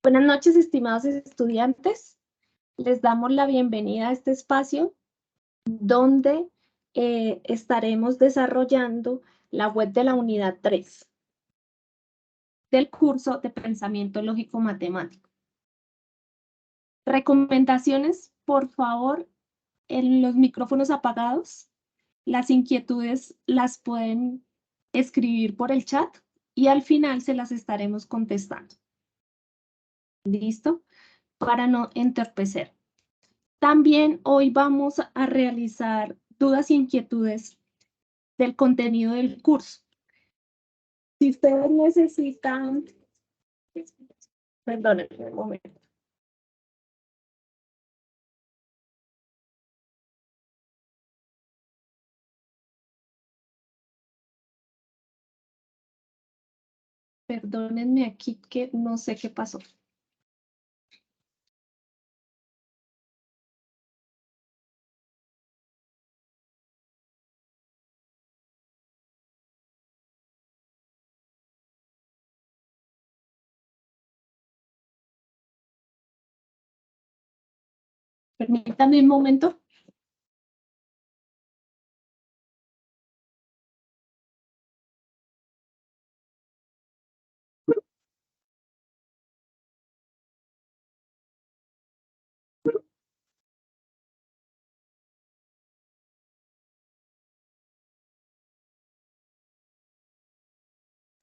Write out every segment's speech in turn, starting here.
Buenas noches, estimados estudiantes. Les damos la bienvenida a este espacio donde estaremos desarrollando la web de la unidad 3 del curso de Pensamiento Lógico Matemático. Recomendaciones, por favor, en los micrófonos apagados. Las inquietudes las pueden escribir por el chat y al final se las estaremos contestando. ¿Listo? Para no entorpecer. También hoy vamos a realizar dudas y inquietudes del contenido del curso. Si ustedes necesitan, perdónenme un momento. Perdónenme aquí que no sé qué pasó. Permítanme un momento.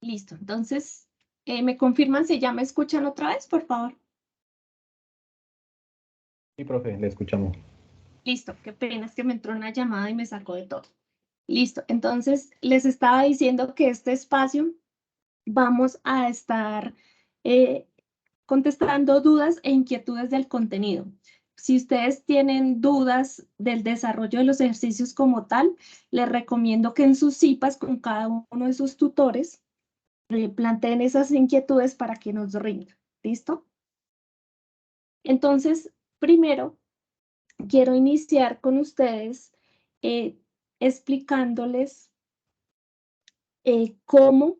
Listo, entonces, ¿me confirman si ya me escuchan otra vez, por favor? Sí, profe, le escuchamos. Listo, qué pena, es que me entró una llamada y me sacó de todo. Listo, entonces les estaba diciendo que este espacio vamos a estar contestando dudas e inquietudes del contenido. Si ustedes tienen dudas del desarrollo de los ejercicios como tal, les recomiendo que en sus CIPAs con cada uno de sus tutores planteen esas inquietudes para que nos rindan. ¿Listo? Entonces, primero, quiero iniciar con ustedes explicándoles cómo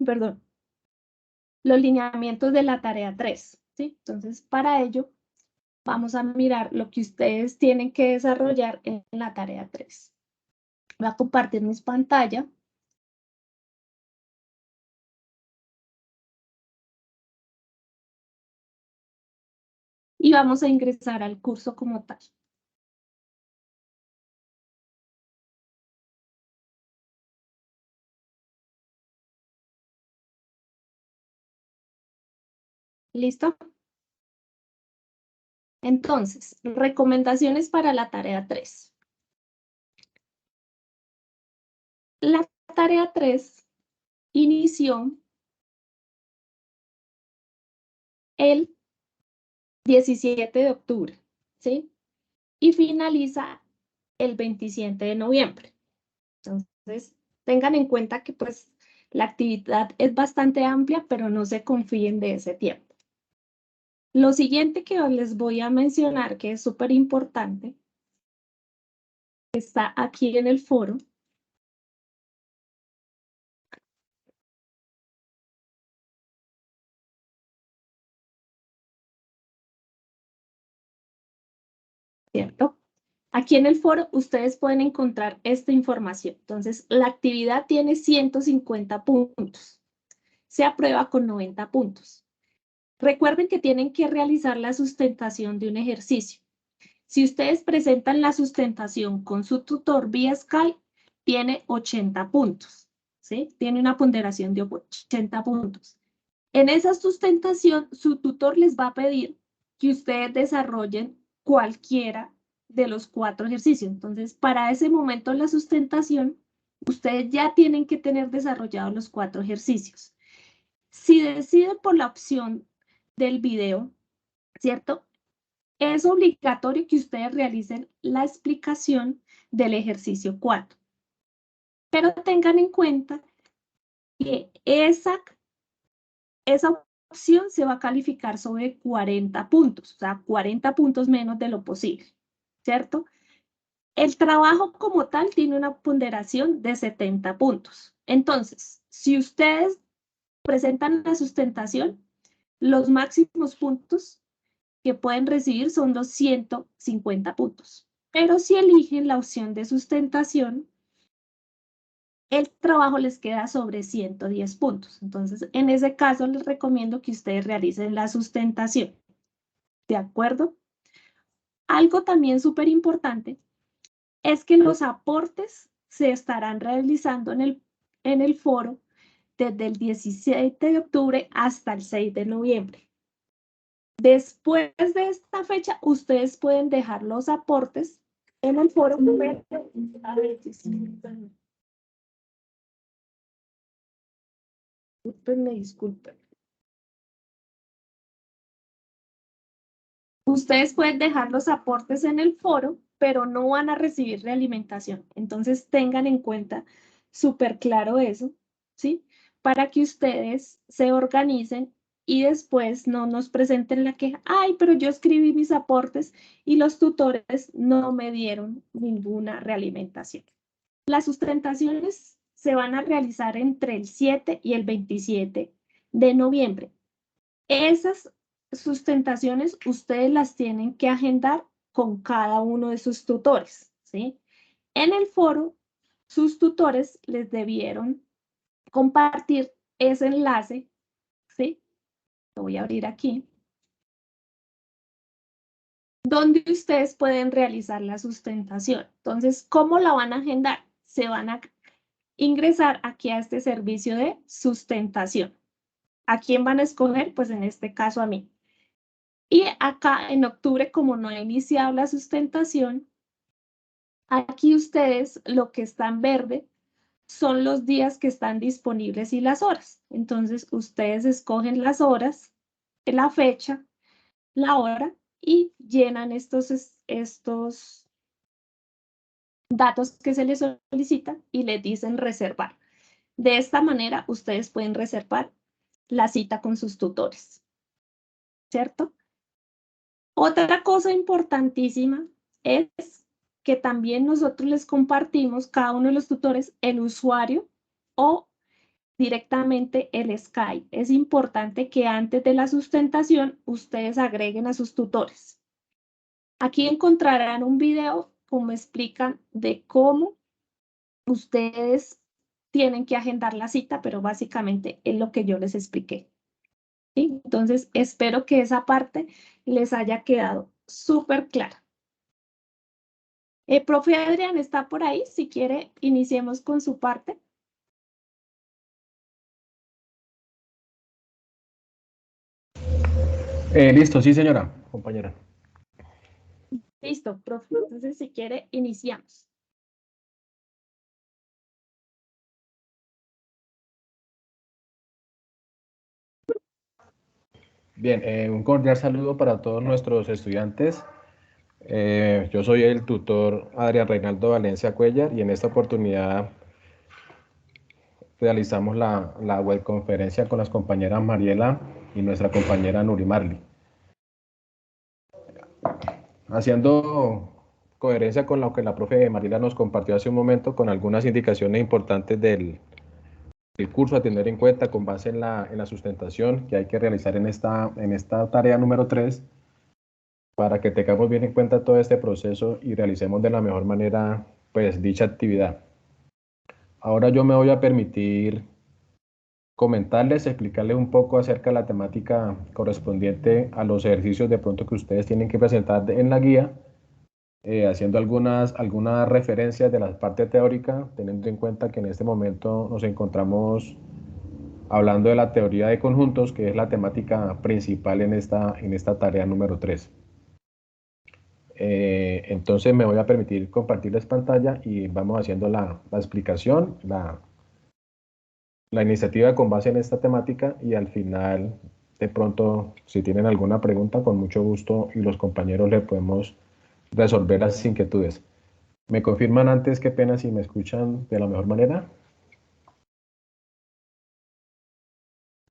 perdón, los lineamientos de la tarea 3, ¿sí? Entonces, para ello, vamos a mirar lo que ustedes tienen que desarrollar en la tarea 3. Voy a compartir mi pantalla. Y vamos a ingresar al curso como tal. ¿Listo? Entonces, recomendaciones para la tarea 3. La tarea 3 inició el 17 de octubre, ¿sí? Y finaliza el 27 de noviembre. Entonces, tengan en cuenta que pues la actividad es bastante amplia, pero no se confíen de ese tiempo. Lo siguiente que les voy a mencionar, que es súper importante, está aquí en el foro. ¿Cierto? Aquí en el foro ustedes pueden encontrar esta información. Entonces, la actividad tiene 150 puntos. Se aprueba con 90 puntos. Recuerden que tienen que realizar la sustentación de un ejercicio. Si ustedes presentan la sustentación con su tutor vía Skype, tiene 80 puntos, ¿sí? Tiene una ponderación de 80 puntos. En esa sustentación, su tutor les va a pedir que ustedes desarrollen cualquiera de los 4 ejercicios. Entonces, para ese momento en la sustentación, ustedes ya tienen que tener desarrollados los 4 ejercicios. Si deciden por la opción del video, ¿cierto? Es obligatorio que ustedes realicen la explicación del ejercicio 4. Pero tengan en cuenta que esa opción se va a calificar sobre 40 puntos, o sea, 40 puntos menos de lo posible, ¿cierto? El trabajo como tal tiene una ponderación de 70 puntos. Entonces, si ustedes presentan la sustentación, los máximos puntos que pueden recibir son los 150 puntos. Pero si eligen la opción de sustentación, el trabajo les queda sobre 110 puntos. Entonces, en ese caso, les recomiendo que ustedes realicen la sustentación. ¿De acuerdo? Algo también súper importante es que los aportes se estarán realizando en el foro desde el 17 de octubre hasta el 6 de noviembre. Después de esta fecha, ustedes pueden dejar los aportes en el foro. A ver, disculpen. Disculpen. Ustedes pueden dejar los aportes en el foro, pero no van a recibir realimentación. Entonces tengan en cuenta súper claro eso, ¿sí? Para que ustedes se organicen y después no nos presenten la queja. Ay, pero yo escribí mis aportes y los tutores no me dieron ninguna realimentación. Las sustentaciones se van a realizar entre el 7 y el 27 de noviembre. Esas sustentaciones ustedes las tienen que agendar con cada uno de sus tutores, ¿sí? En el foro, sus tutores les debieron compartir ese enlace, ¿sí? Lo voy a abrir aquí, donde ustedes pueden realizar la sustentación. Entonces, ¿cómo la van a agendar? Se van a ingresar aquí a este servicio de sustentación. ¿A quién van a escoger? Pues en este caso a mí. Y acá en octubre, como no he iniciado la sustentación, aquí ustedes lo que está en verde son los días que están disponibles y las horas. Entonces, ustedes escogen las horas, la fecha, la hora y llenan estos datos que se les solicitan y les dicen reservar. De esta manera, ustedes pueden reservar la cita con sus tutores, ¿cierto? Otra cosa importantísima es que también nosotros les compartimos, cada uno de los tutores, el usuario o directamente el Skype. Es importante que antes de la sustentación ustedes agreguen a sus tutores. Aquí encontrarán un video como explican de cómo ustedes tienen que agendar la cita, pero básicamente es lo que yo les expliqué. ¿Sí? Entonces, espero que esa parte les haya quedado súper clara. Profe Adrián está por ahí, si quiere, iniciemos con su parte. Listo, sí, señora, compañera. Listo, profe. Entonces, si quiere, iniciamos. Bien, un cordial saludo para todos nuestros estudiantes. Yo soy el tutor Adrián Reinaldo Valencia Cuellar y en esta oportunidad realizamos la webconferencia con las compañeras Mariela y nuestra compañera Nuri Marley. Haciendo coherencia con lo que la profe Mariela nos compartió hace un momento, con algunas indicaciones importantes del curso a tener en cuenta con base en la sustentación que hay que realizar en esta tarea número 3, para que tengamos bien en cuenta todo este proceso y realicemos de la mejor manera pues dicha actividad. Ahora yo me voy a permitir comentarles, explicarles un poco acerca de la temática correspondiente a los ejercicios de pronto que ustedes tienen que presentar en la guía, haciendo algunas referencias de la parte teórica, teniendo en cuenta que en este momento nos encontramos hablando de la teoría de conjuntos, que es la temática principal en esta tarea número 3. Entonces me voy a permitir compartirles pantalla y vamos haciendo la explicación, la iniciativa con base en esta temática y al final, de pronto, si tienen alguna pregunta, con mucho gusto y los compañeros le podemos resolver las inquietudes. ¿Me confirman antes, qué pena, si me escuchan de la mejor manera?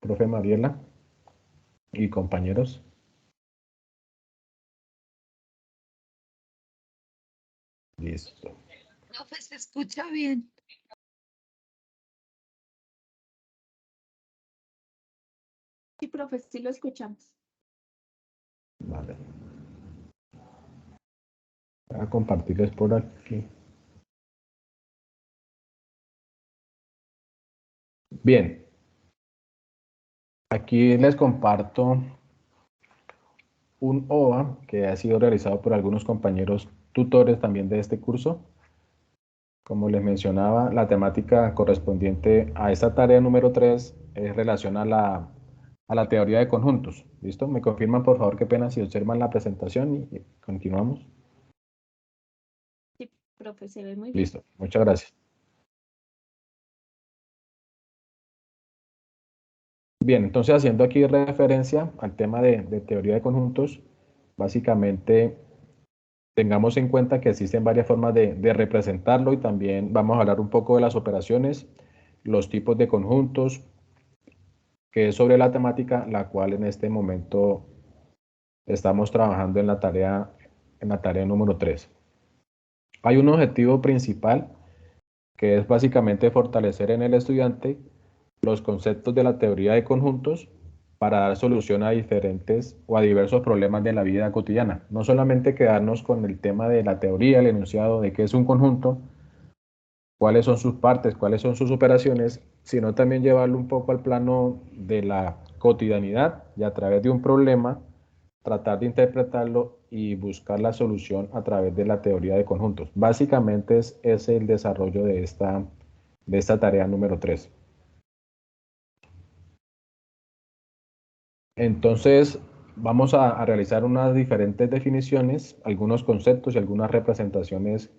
Profe Mariela y compañeros. Listo. No, pues se escucha bien. Sí, profe, sí lo escuchamos. Vale. Voy a compartirles por aquí. Bien. Aquí les comparto un OA que ha sido realizado por algunos compañeros tutores también de este curso. Como les mencionaba, la temática correspondiente a esta tarea número 3 es relación a la teoría de conjuntos. ¿Listo? Me confirman, por favor, qué pena si observan la presentación y continuamos. Sí, profe, se ve muy bien. Listo, muchas gracias. Bien, entonces haciendo aquí referencia al tema de teoría de conjuntos, básicamente tengamos en cuenta que existen varias formas de representarlo y también vamos a hablar un poco de las operaciones, los tipos de conjuntos, que es sobre la temática la cual en este momento estamos trabajando en la tarea número 3. Hay un objetivo principal que es básicamente fortalecer en el estudiante los conceptos de la teoría de conjuntos para dar solución a diferentes o a diversos problemas de la vida cotidiana. No solamente quedarnos con el tema de la teoría, el enunciado de qué es un conjunto, cuáles son sus partes, cuáles son sus operaciones, sino también llevarlo un poco al plano de la cotidianidad y a través de un problema tratar de interpretarlo y buscar la solución a través de la teoría de conjuntos. Básicamente es el desarrollo de esta tarea número 3. Entonces, vamos a realizar unas diferentes definiciones, algunos conceptos y algunas representaciones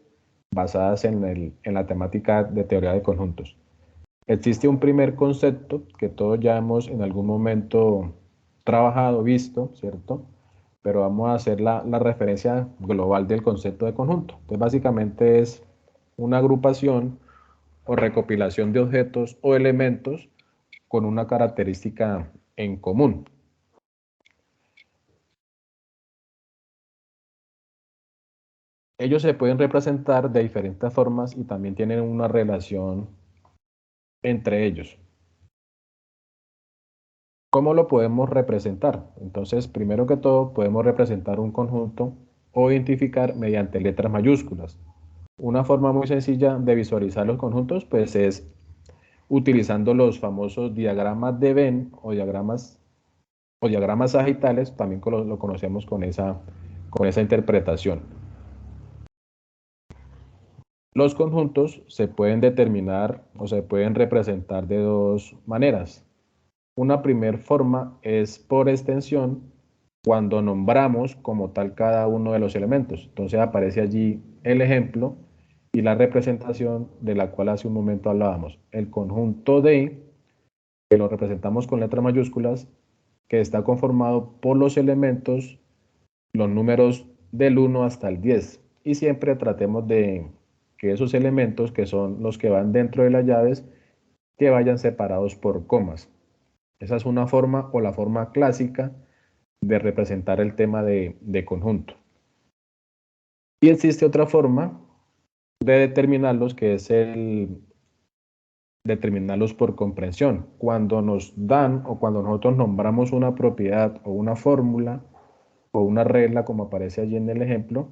basadas en la temática de teoría de conjuntos. Existe un primer concepto que todos ya hemos en algún momento trabajado, visto, ¿cierto? Pero vamos a hacer la referencia global del concepto de conjunto. Entonces, básicamente es una agrupación o recopilación de objetos o elementos con una característica en común. Ellos se pueden representar de diferentes formas y también tienen una relación entre ellos. ¿Cómo lo podemos representar? Entonces, primero que todo, podemos representar un conjunto o identificar mediante letras mayúsculas. Una forma muy sencilla de visualizar los conjuntos, pues es utilizando los famosos diagramas de Venn o diagramas sagitales, también lo conocemos con esa interpretación. Los conjuntos se pueden determinar o se pueden representar de dos maneras. Una primera forma es por extensión, cuando nombramos como tal cada uno de los elementos. Entonces aparece allí el ejemplo y la representación de la cual hace un momento hablábamos. El conjunto de, que lo representamos con letras mayúsculas, que está conformado por los elementos, los números del 1 hasta el 10. Y siempre tratemos de que esos elementos, que son los que van dentro de las llaves, que vayan separados por comas. Esa es una forma o la forma clásica de representar el tema de conjunto. Y existe otra forma de determinarlos, que es el determinarlos por comprensión. Cuando nos dan o cuando nosotros nombramos una propiedad o una fórmula o una regla, como aparece allí en el ejemplo,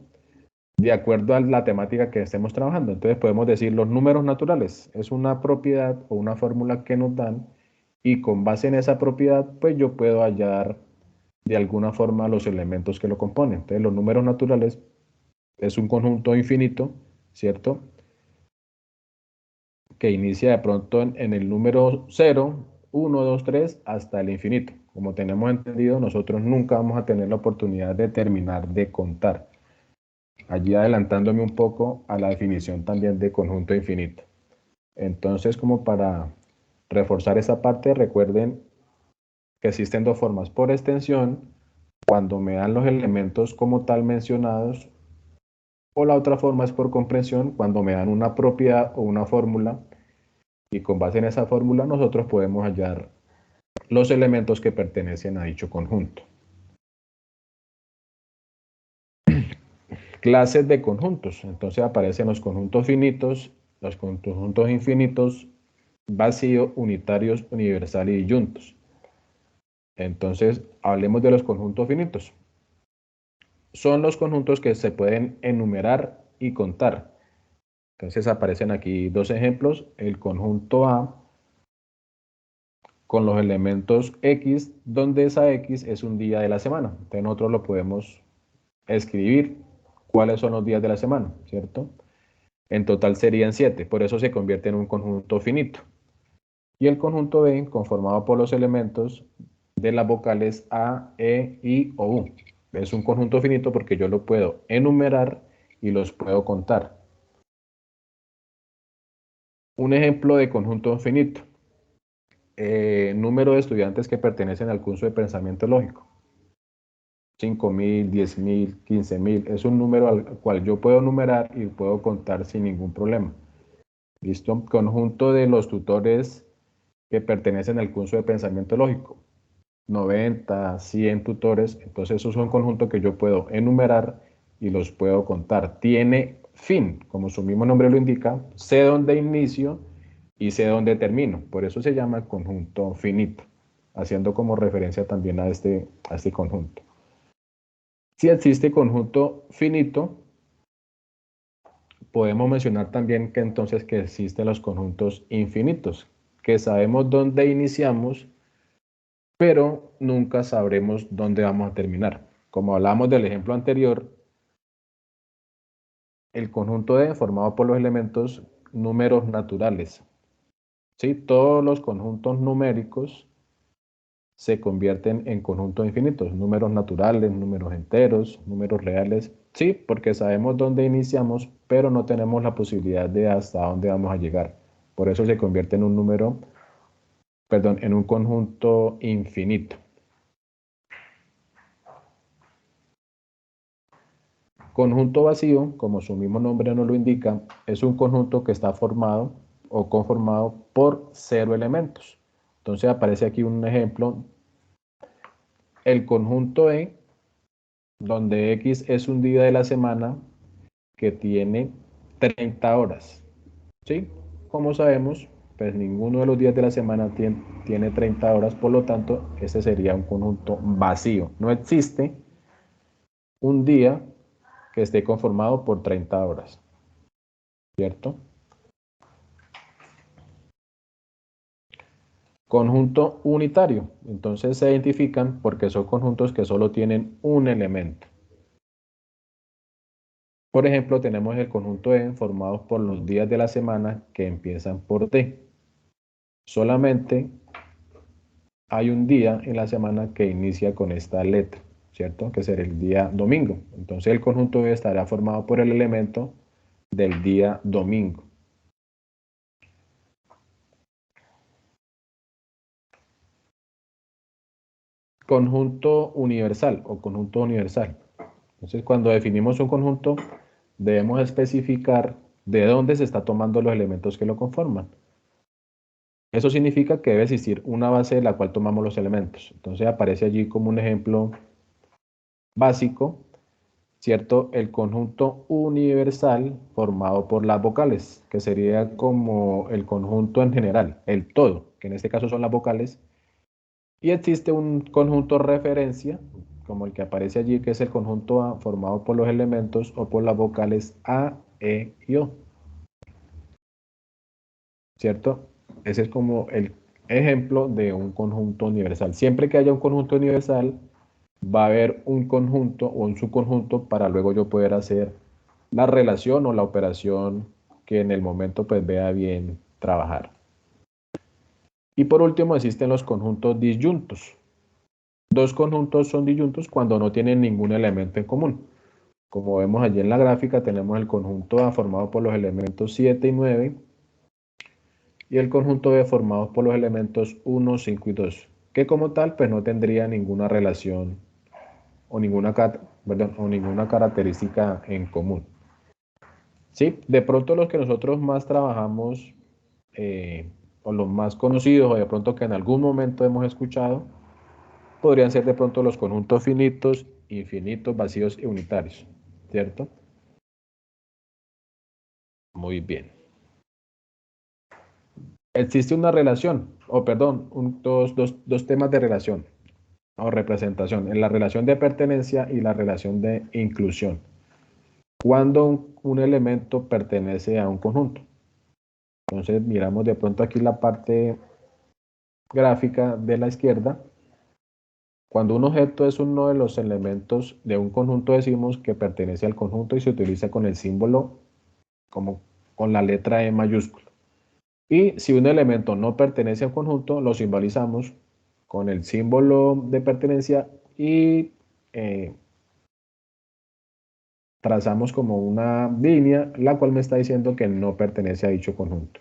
de acuerdo a la temática que estemos trabajando. Entonces podemos decir los números naturales. Es una propiedad o una fórmula que nos dan y con base en esa propiedad, pues yo puedo hallar de alguna forma los elementos que lo componen. Entonces los números naturales es un conjunto infinito, ¿cierto? Que inicia de pronto en el número 0, 1, 2, 3 hasta el infinito. Como tenemos entendido, nosotros nunca vamos a tener la oportunidad de terminar de contar. Allí adelantándome un poco a la definición también de conjunto infinito. Entonces, como para reforzar esa parte, recuerden que existen dos formas. Por extensión, cuando me dan los elementos como tal mencionados, o la otra forma es por comprensión, cuando me dan una propiedad o una fórmula, y con base en esa fórmula nosotros podemos hallar los elementos que pertenecen a dicho conjunto. Clases de conjuntos. Entonces aparecen los conjuntos finitos, los conjuntos infinitos, vacíos, unitarios, universales y juntos. Entonces, hablemos de los conjuntos finitos. Son los conjuntos que se pueden enumerar y contar. Entonces aparecen aquí dos ejemplos, el conjunto A con los elementos X, donde esa X es un día de la semana. Entonces nosotros lo podemos escribir cuáles son los días de la semana, ¿cierto? En total serían 7, por eso se convierte en un conjunto finito. Y el conjunto B, conformado por los elementos de las vocales A, E, I o U. Es un conjunto finito porque yo lo puedo enumerar y los puedo contar. Un ejemplo de conjunto finito. Número de estudiantes que pertenecen al curso de pensamiento lógico. 5.000, 10.000, 15.000. Es un número al cual yo puedo numerar y puedo contar sin ningún problema. ¿Listo? Conjunto de los tutores que pertenecen al curso de pensamiento lógico. 90, 100 tutores. Entonces, esos son conjuntos que yo puedo enumerar y los puedo contar. Tiene fin, como su mismo nombre lo indica. Sé dónde inicio y sé dónde termino. Por eso se llama conjunto finito, haciendo como referencia también a este conjunto. Si existe conjunto finito, podemos mencionar también que entonces que existen los conjuntos infinitos, que sabemos dónde iniciamos, pero nunca sabremos dónde vamos a terminar. Como hablamos del ejemplo anterior, el conjunto D formado por los elementos números naturales. ¿Sí? Todos los conjuntos numéricos se convierten en conjuntos infinitos, números naturales, números enteros, números reales. Sí, porque sabemos dónde iniciamos, pero no tenemos la posibilidad de hasta dónde vamos a llegar. Por eso se convierte en un número, perdón, en un conjunto infinito. Conjunto vacío, como su mismo nombre nos lo indica, es un conjunto que está formado o conformado por 0 elementos. Entonces aparece aquí un ejemplo, el conjunto E, donde X es un día de la semana que tiene 30 horas. ¿Sí? Como sabemos, pues ninguno de los días de la semana tiene 30 horas, por lo tanto, este sería un conjunto vacío. No existe un día que esté conformado por 30 horas, ¿cierto? Conjunto unitario. Entonces se identifican porque son conjuntos que solo tienen un elemento. Por ejemplo, tenemos el conjunto E formado por los días de la semana que empiezan por D. Solamente hay un día en la semana que inicia con esta letra, ¿cierto? Que será el día domingo. Entonces el conjunto E estará formado por el elemento del día domingo. Conjunto universal o conjunto universal. Entonces, cuando definimos un conjunto, debemos especificar de dónde se está tomando los elementos que lo conforman. Eso significa que debe existir una base de la cual tomamos los elementos. Entonces aparece allí como un ejemplo básico, ¿cierto? El conjunto universal formado por las vocales, que sería como el conjunto en general, el todo, que en este caso son las vocales. Y existe un conjunto referencia, como el que aparece allí, que es el conjunto A, formado por los elementos o por las vocales A, E y O. ¿Cierto? Ese es como el ejemplo de un conjunto universal. Siempre que haya un conjunto universal, va a haber un conjunto o un subconjunto para luego yo poder hacer la relación o la operación que en el momento pues vea bien trabajar. Y por último existen los conjuntos disyuntos. Dos conjuntos son disyuntos cuando no tienen ningún elemento en común. Como vemos allí en la gráfica, tenemos el conjunto A formado por los elementos 7 y 9 y el conjunto B formado por los elementos 1, 5 y 2, que como tal pues no tendría ninguna relación o ninguna característica en común. ¿Sí? De pronto los que nosotros más trabajamos o los más conocidos o de pronto que en algún momento hemos escuchado podrían ser de pronto los conjuntos finitos, infinitos, vacíos y unitarios, ¿cierto? Muy bien. Existe una relación, o perdón, dos temas de relación. o representación, en la relación de pertenencia y la relación de inclusión. Cuando un elemento pertenece a un conjunto. Entonces miramos de pronto aquí la parte gráfica de la izquierda. Cuando un objeto es uno de los elementos de un conjunto, decimos que pertenece al conjunto y se utiliza con el símbolo como con la letra E mayúscula. Y si un elemento no pertenece al conjunto, lo simbolizamos con el símbolo de pertenencia y trazamos como una línea, la cual me está diciendo que no pertenece a dicho conjunto.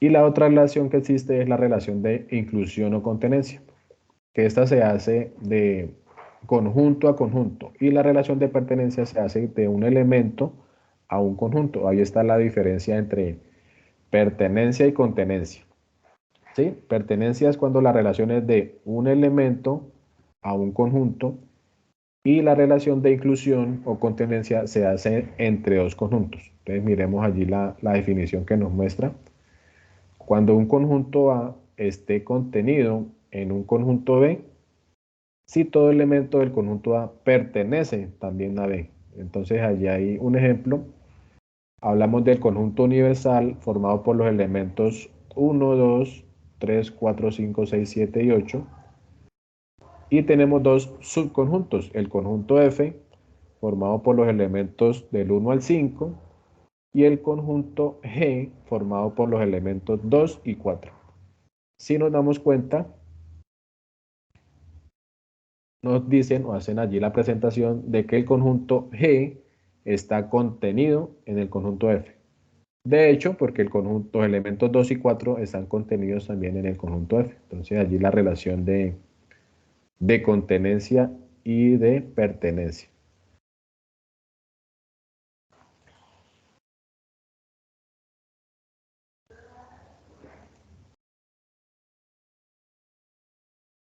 Y la otra relación que existe es la relación de inclusión o contenencia, que esta se hace de conjunto a conjunto y la relación de pertenencia se hace de un elemento a un conjunto. Ahí está la diferencia entre pertenencia y contenencia. ¿Sí? Pertenencia es cuando la relación es de un elemento a un conjunto y la relación de inclusión o contenencia se hace entre dos conjuntos. Entonces miremos allí la definición que nos muestra. Cuando un conjunto A esté contenido en un conjunto B, si todo elemento del conjunto A pertenece también a B. Entonces allí hay un ejemplo. Hablamos del conjunto universal formado por los elementos 1, 2, 3, 4, 5, 6, 7 y 8. Y tenemos dos subconjuntos, el conjunto F, formado por los elementos del 1 al 5, y el conjunto G, formado por los elementos 2 y 4. Si nos damos cuenta, nos dicen o hacen allí la presentación de que el conjunto G está contenido en el conjunto F. De hecho, porque los elementos 2 y 4 están contenidos también en el conjunto F. Entonces allí la relación de contenencia y de pertenencia.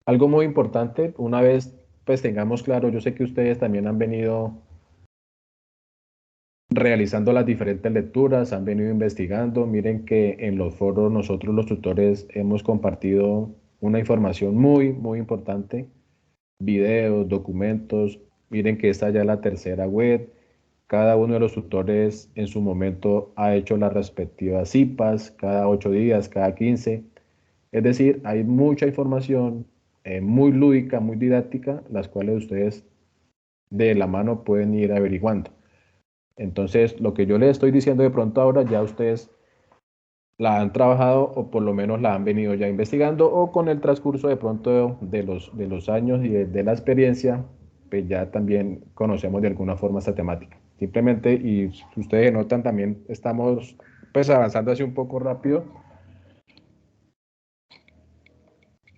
Algo muy importante, una vez pues tengamos claro, yo sé que ustedes también han venido realizando las diferentes lecturas, han venido investigando. Miren que en los foros nosotros los tutores hemos compartido una información muy importante, videos, documentos. Miren que esta ya es la tercera web. Cada uno de los tutores en su momento ha hecho las respectivas CIPAs, cada 8 días, cada 15. Es decir, hay mucha información muy lúdica, muy didáctica, las cuales ustedes de la mano pueden ir averiguando. Entonces, lo que yo les estoy diciendo de pronto ahora, ya ustedes la han trabajado o por lo menos la han venido ya investigando o con el transcurso de pronto de los años y de la experiencia, pues ya también conocemos de alguna forma esta temática. Simplemente, y si ustedes notan, también estamos pues avanzando así un poco rápido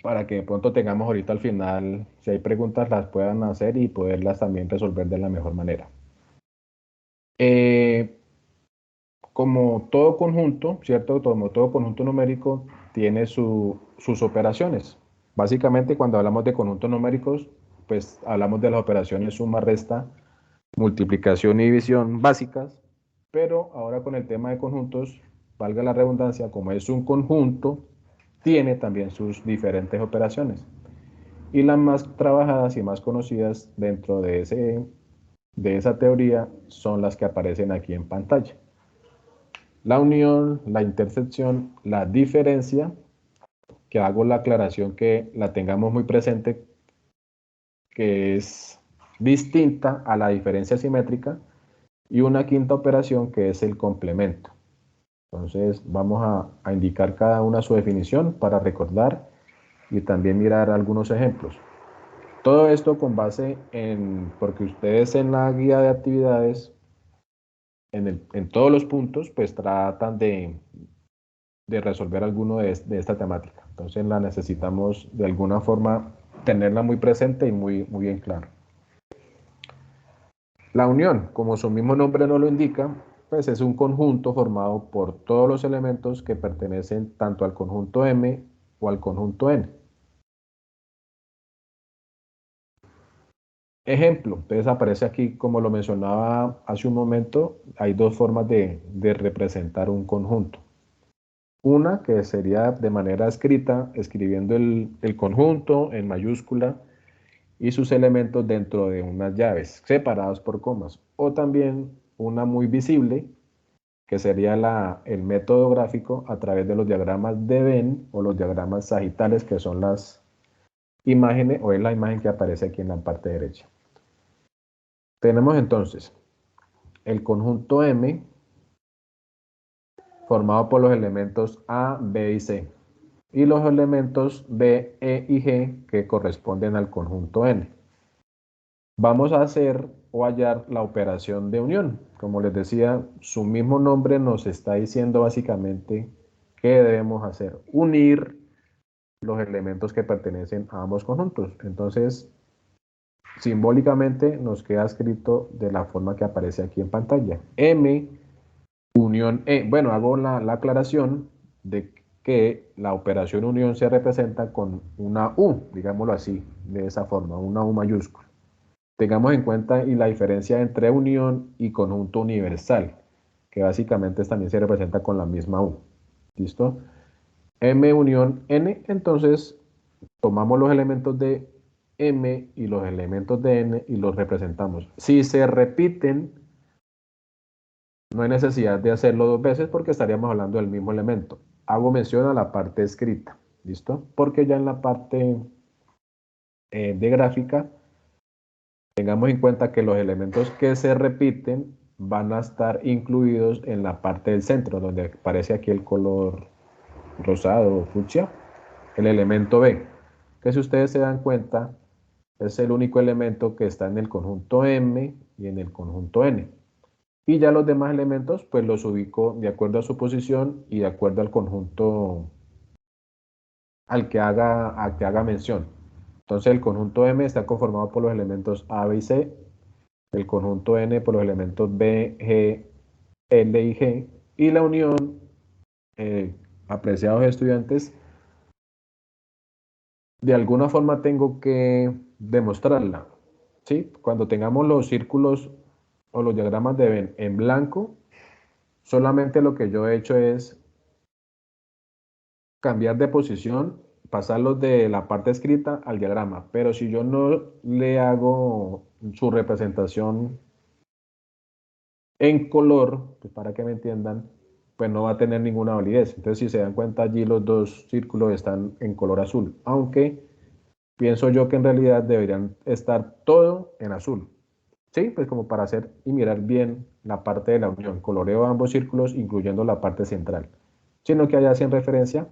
para que de pronto tengamos ahorita al final, si hay preguntas, las puedan hacer y poderlas también resolver de la mejor manera. Como todo conjunto, ¿cierto? Como todo conjunto numérico tiene sus operaciones. Básicamente, cuando hablamos de conjuntos numéricos, pues hablamos de las operaciones suma, resta, multiplicación y división básicas, pero ahora con el tema de conjuntos, valga la redundancia, como es un conjunto, tiene también sus diferentes operaciones. Y las más trabajadas y más conocidas dentro de esa teoría son las que aparecen aquí en pantalla. La unión, la intersección, la diferencia, que hago la aclaración que la tengamos muy presente, que es distinta a la diferencia simétrica, y una quinta operación que es el complemento. Entonces vamos a indicar cada una su definición para recordar y también mirar algunos ejemplos. Todo esto con base en, porque ustedes en la guía de actividades, en todos los puntos, pues tratan de resolver alguno de esta temática. Entonces la necesitamos de alguna forma tenerla muy presente y muy bien claro. La unión, como su mismo nombre nos lo indica, pues es un conjunto formado por todos los elementos que pertenecen tanto al conjunto M o al conjunto N. Ejemplo, entonces aparece aquí, como lo mencionaba hace un momento, hay dos formas de representar un conjunto. Una que sería de manera escrita, escribiendo el conjunto en mayúscula y sus elementos dentro de unas llaves, separados por comas. O también una muy visible, que sería el método gráfico a través de los diagramas de Venn o los diagramas sagitales, que son las imágenes, o es la imagen que aparece aquí en la parte derecha. Tenemos entonces el conjunto M, formado por los elementos A, B y C, y los elementos B, E y G que corresponden al conjunto N. Vamos a hacer o hallar la operación de unión. Como les decía, su mismo nombre nos está diciendo básicamente qué debemos hacer: unir los elementos que pertenecen a ambos conjuntos. Entonces, simbólicamente nos queda escrito de la forma que aparece aquí en pantalla: M unión E. Bueno, hago la aclaración de que la operación unión se representa con una U, digámoslo así, de esa forma, una U mayúscula. Tengamos en cuenta y la diferencia entre unión y conjunto universal, que básicamente también se representa con la misma U. ¿Listo? M unión N, entonces tomamos los elementos de M y los elementos de N y los representamos. Si se repiten, no hay necesidad de hacerlo dos veces porque estaríamos hablando del mismo elemento. Hago mención a la parte escrita, ¿listo? Porque ya en la parte de gráfica, tengamos en cuenta que los elementos que se repiten van a estar incluidos en la parte del centro, donde aparece aquí el color rosado o fucsia, el elemento B, que si ustedes se dan cuenta, es el único elemento que está en el conjunto M y en el conjunto N. Y ya los demás elementos, pues los ubico de acuerdo a su posición y de acuerdo al conjunto al que haga mención. Entonces el conjunto M está conformado por los elementos A, B y C, el conjunto N por los elementos B, G, L y G, y la unión, apreciados estudiantes, de alguna forma tengo que demostrarla, ¿sí? Cuando tengamos los círculos o los diagramas de Venn en blanco, solamente lo que yo he hecho es cambiar de posición, pasarlos de la parte escrita al diagrama, pero si yo no le hago su representación en color, pues para que me entiendan, pues no va a tener ninguna validez. Entonces, si se dan cuenta, allí los dos círculos están en color azul, aunque pienso yo que en realidad deberían estar todo en azul. Sí, pues como para hacer y mirar bien la parte de la unión. Coloreo ambos círculos, incluyendo la parte central, sino que allá hacen referencia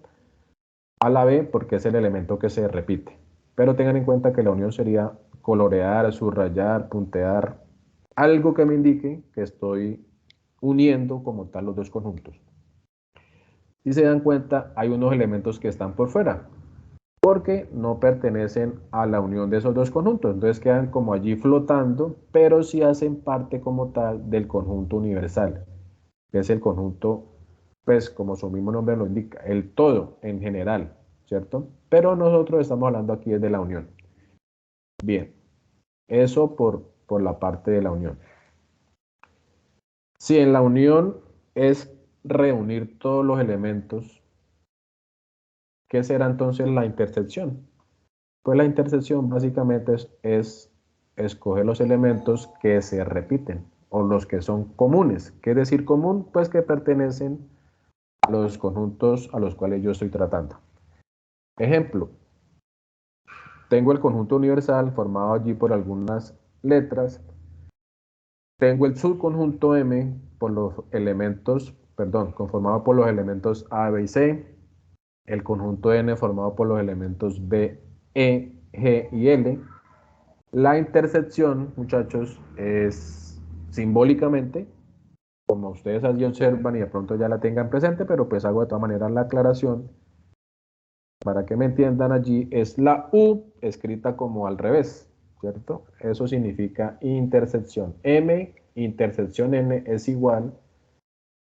a la B porque es el elemento que se repite. Pero tengan en cuenta que la unión sería colorear, subrayar, puntear, algo que me indique que estoy uniendo como tal los dos conjuntos. Si se dan cuenta, hay unos elementos que están por fuera, porque no pertenecen a la unión de esos dos conjuntos. Entonces quedan como allí flotando, pero sí hacen parte como tal del conjunto universal, que es el conjunto, pues como su mismo nombre lo indica, el todo en general, ¿cierto? Pero nosotros estamos hablando aquí de la unión. Bien, eso por la parte de la unión. Si en la unión es reunir todos los elementos, ¿qué será entonces la intersección? Pues la intersección básicamente es escoger los elementos que se repiten o los que son comunes. ¿Qué es decir común? Pues que pertenecen a los conjuntos a los cuales yo estoy tratando. Ejemplo, tengo el conjunto universal formado allí por algunas letras. Tengo el subconjunto M por los elementos, perdón, conformado por los elementos A, B y C. El conjunto N formado por los elementos B, E, G y L. La intersección, muchachos, es simbólicamente, como ustedes allí observan y de pronto ya la tengan presente, pero pues hago de todas maneras la aclaración para que me entiendan allí, es la U escrita como al revés, ¿cierto? Eso significa intersección. M, intersección N es igual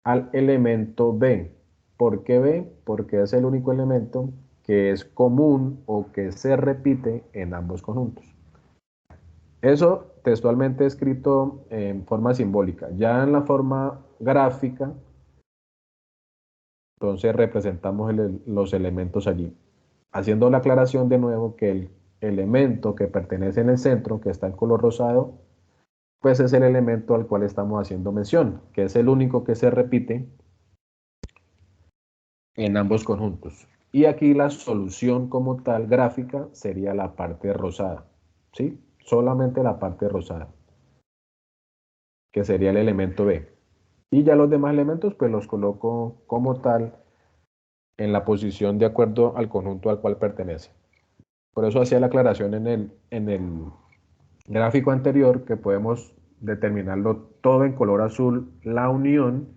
al elemento B. ¿Por qué B? Porque es el único elemento que es común o que se repite en ambos conjuntos. Eso textualmente escrito en forma simbólica. Ya en la forma gráfica, Entonces representamos los elementos allí. Haciendo la aclaración de nuevo que el elemento que pertenece en el centro, que está en color rosado, pues es el elemento al cual estamos haciendo mención, que es el único que se repite en ambos conjuntos. Y aquí la solución como tal gráfica sería la parte rosada, ¿sí? Solamente la parte rosada, que sería el elemento B. Y ya los demás elementos pues los coloco como tal en la posición de acuerdo al conjunto al cual pertenece. Por eso hacía la aclaración en el gráfico anterior que podemos determinarlo todo en color azul, la unión,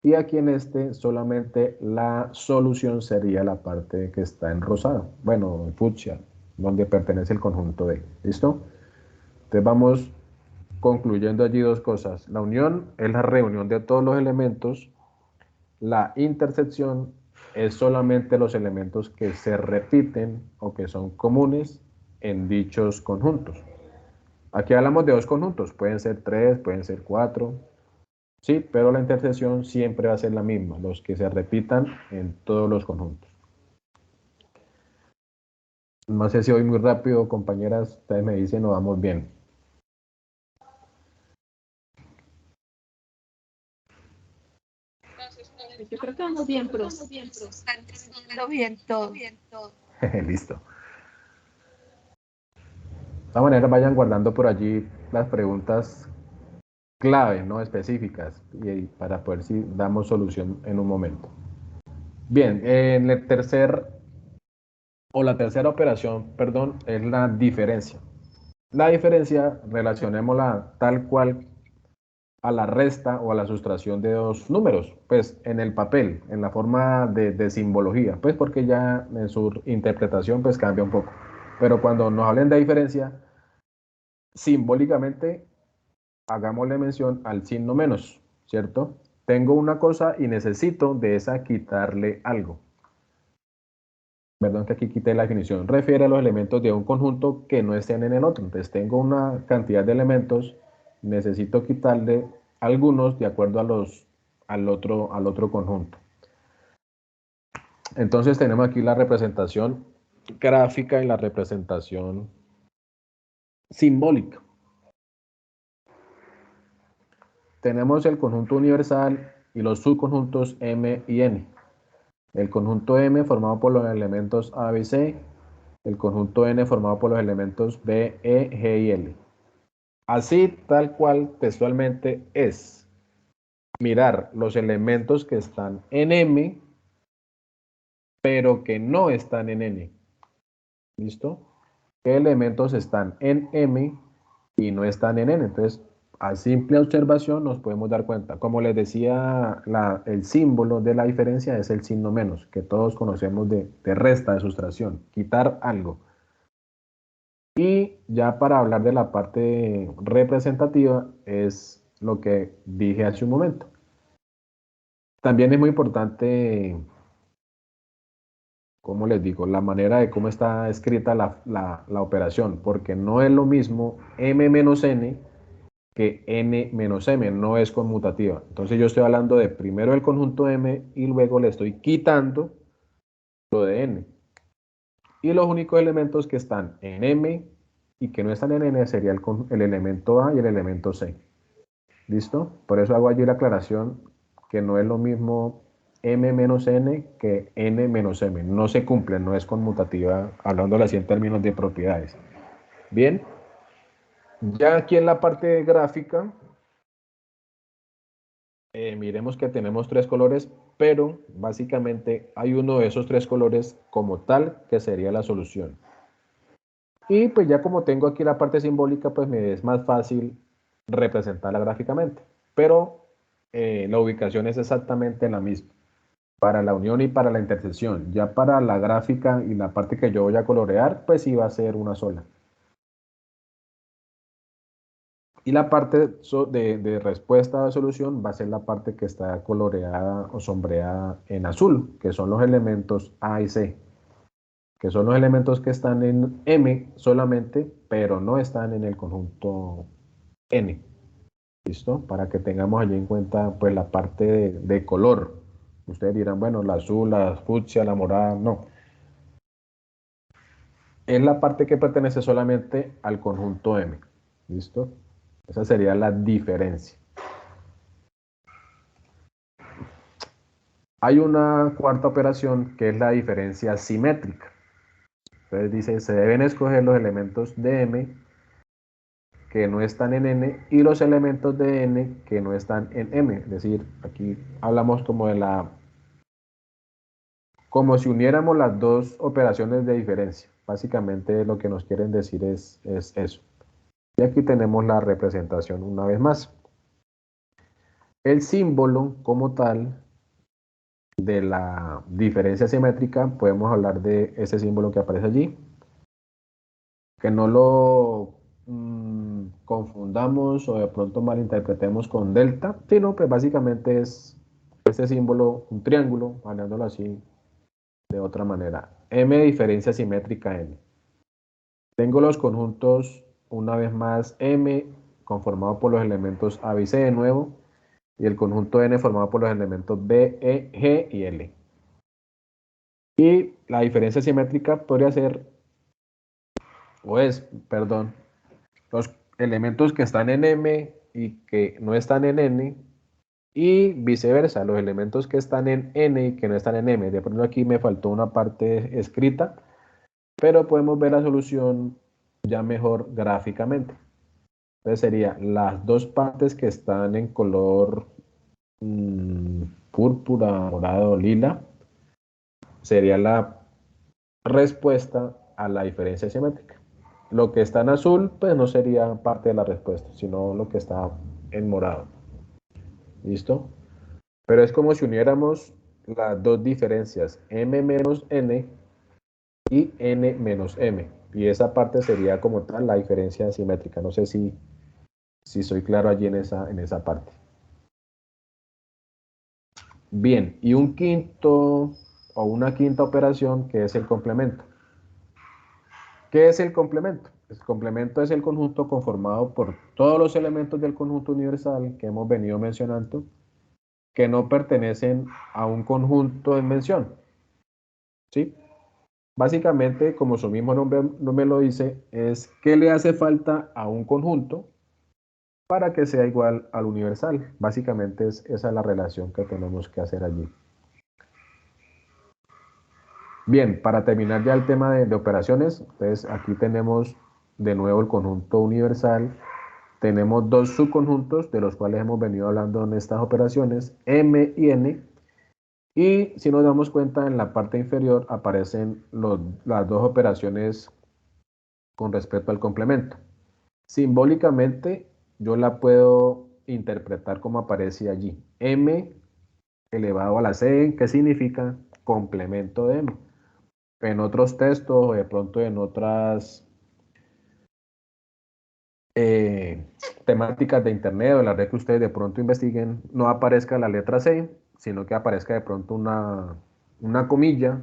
y aquí en este solamente la solución sería la parte que está en rosado, bueno, en fucsia, donde pertenece el conjunto D. ¿Listo? Entonces vamos concluyendo allí dos cosas. La unión es la reunión de todos los elementos. La intersección es solamente los elementos que se repiten o que son comunes en dichos conjuntos. Aquí hablamos de dos conjuntos, pueden ser tres, pueden ser cuatro, sí, pero la intersección siempre va a ser la misma, los que se repitan en todos los conjuntos. No sé si voy muy rápido, compañeras, ustedes me dicen o vamos bien. Yo creo que vamos bien, profe. Está entendiendo bien todo. Listo. De esta manera vayan guardando por allí las preguntas clave, ¿no? Específicas, y para poder si damos solución en un momento. Bien, en el la tercera operación, perdón, es la diferencia. La diferencia relacionémosla tal cual a la resta o a la sustracción de dos números, pues en el papel, en la forma de simbología, pues porque ya en su interpretación pues cambia un poco. Pero cuando nos hablen de diferencia, simbólicamente hagámosle mención al signo menos, ¿cierto? Tengo una cosa y necesito de esa quitarle algo. Perdón que aquí quité la definición. Refiere a los elementos de un conjunto que no estén en el otro. Entonces tengo una cantidad de elementos, necesito quitarle algunos de acuerdo al otro conjunto. Entonces tenemos aquí la representación gráfica y la representación simbólica. Tenemos el conjunto universal y los subconjuntos M y N. El conjunto M formado por los elementos A, B y C. El conjunto N formado por los elementos B, E, G y L. Así, tal cual, textualmente es mirar los elementos que están en M, pero que no están en N. ¿Listo? ¿Qué elementos están en M y no están en N? Entonces, a simple observación nos podemos dar cuenta. Como les decía, el símbolo de la diferencia es el signo menos, que todos conocemos de resta, de sustracción, quitar algo. Y ya para hablar de la parte representativa es lo que dije hace un momento. También es muy importante, como les digo, la manera de cómo está escrita la operación, porque no es lo mismo m menos n que n menos m, no es conmutativa. Entonces yo estoy hablando de primero el conjunto m y luego le estoy quitando lo de n. Y los únicos elementos que están en m y que no están en n sería el elemento a y el elemento c. ¿Listo? Por eso hago allí la aclaración que no es lo mismo m menos n que n menos m. No se cumple, no es conmutativa, hablándolo así en términos de propiedades. Bien, ya aquí en la parte gráfica, miremos que tenemos tres colores, pero básicamente hay uno de esos tres colores como tal que sería la solución. Y pues ya como tengo aquí la parte simbólica, pues me es más fácil representarla gráficamente. Pero la ubicación es exactamente la misma para la unión y para la intersección. Ya para la gráfica y la parte que yo voy a colorear, pues sí va a ser una sola. Y la parte de respuesta de solución va a ser la parte que está coloreada o sombreada en azul, que son los elementos A y C, que son los elementos que están en M solamente, pero no están en el conjunto N. ¿Listo? Para que tengamos allí en cuenta pues la parte de color, Ustedes dirán, bueno, la azul, la fucsia, la morada, no. Es la parte que pertenece solamente al conjunto M. ¿Listo? Esa sería la diferencia. Hay una cuarta operación que es la diferencia simétrica. Entonces dice, se deben escoger los elementos de M que no están en N y los elementos de N que no están en M. Es decir, aquí hablamos como si uniéramos las dos operaciones de diferencia. Básicamente lo que nos quieren decir es eso. Y aquí tenemos la representación una vez más. El símbolo como tal de la diferencia simétrica, podemos hablar de ese símbolo que aparece allí. Que no lo confundamos o de pronto malinterpretemos con delta, sino pues básicamente es este símbolo, un triángulo, hablándolo así de otra manera. M diferencia simétrica N. Tengo los conjuntos, una vez más, M conformado por los elementos A, B y C de nuevo, y el conjunto N formado por los elementos B, E, G y L. Y la diferencia simétrica podría ser, perdón, los elementos que están en M y que no están en N, y viceversa, los elementos que están en N y que no están en M. De pronto aquí me faltó una parte escrita, pero podemos ver la solución ya mejor gráficamente. Entonces sería las dos partes que están en color púrpura, morado, lila, sería la respuesta a la diferencia simétrica. Lo que está en azul, pues no sería parte de la respuesta, sino lo que está en morado. ¿Listo? Pero es como si uniéramos las dos diferencias, m menos n y n menos m. Y esa parte sería como tal la diferencia simétrica. No sé si soy claro allí en esa parte. Bien, y un quinto o una quinta operación que es el complemento. ¿Qué es el complemento? El complemento es el conjunto conformado por todos los elementos del conjunto universal que hemos venido mencionando, que no pertenecen a un conjunto en mención. ¿Sí? Básicamente, como su mismo nombre no me lo dice, es qué le hace falta a un conjunto para que sea igual al universal. Básicamente esa es la relación que tenemos que hacer allí. Bien, para terminar ya el tema de operaciones, entonces aquí tenemos de nuevo el conjunto universal. Tenemos dos subconjuntos de los cuales hemos venido hablando en estas operaciones, M y N. Y si nos damos cuenta, en la parte inferior aparecen las dos operaciones con respecto al complemento. Simbólicamente, yo la puedo interpretar como aparece allí. M elevado a la C, que significa complemento de M. En otros textos o de pronto en otras temáticas de internet o la red que ustedes de pronto investiguen, no aparezca la letra C, sino que aparezca de pronto una comilla,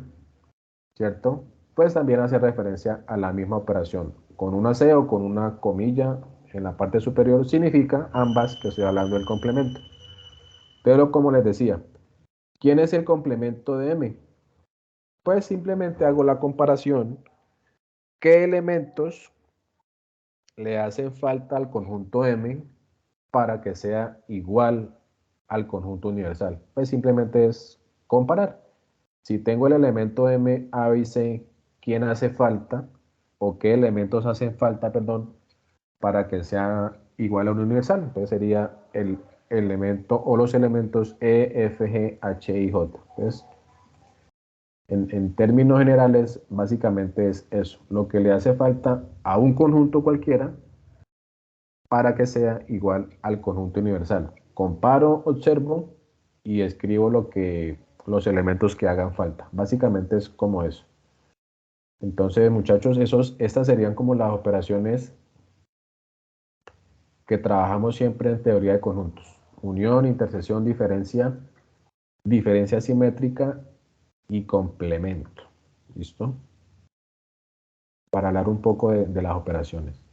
¿cierto? Pues también hace referencia a la misma operación. Con una C o con una comilla en la parte superior significa ambas que estoy hablando del complemento. Pero como les decía, ¿quién es el complemento de M? Pues simplemente hago la comparación. ¿Qué elementos le hacen falta al conjunto M para que sea igual al conjunto universal? Pues simplemente es comparar. Si tengo el elemento M, A, B y C, ¿quién hace falta? ¿O qué elementos hacen falta, perdón, para que sea igual a un universal? Entonces sería el elemento o los elementos E, F, G, H y J. Entonces, en términos generales, básicamente es eso. Lo que le hace falta a un conjunto cualquiera para que sea igual al conjunto universal. Comparo, observo y escribo los elementos que hagan falta. Básicamente es como eso. Entonces, muchachos, estas serían como las operaciones que trabajamos siempre en teoría de conjuntos. Unión, intersección, diferencia, diferencia simétrica y complemento. ¿Listo? Para hablar un poco de las operaciones.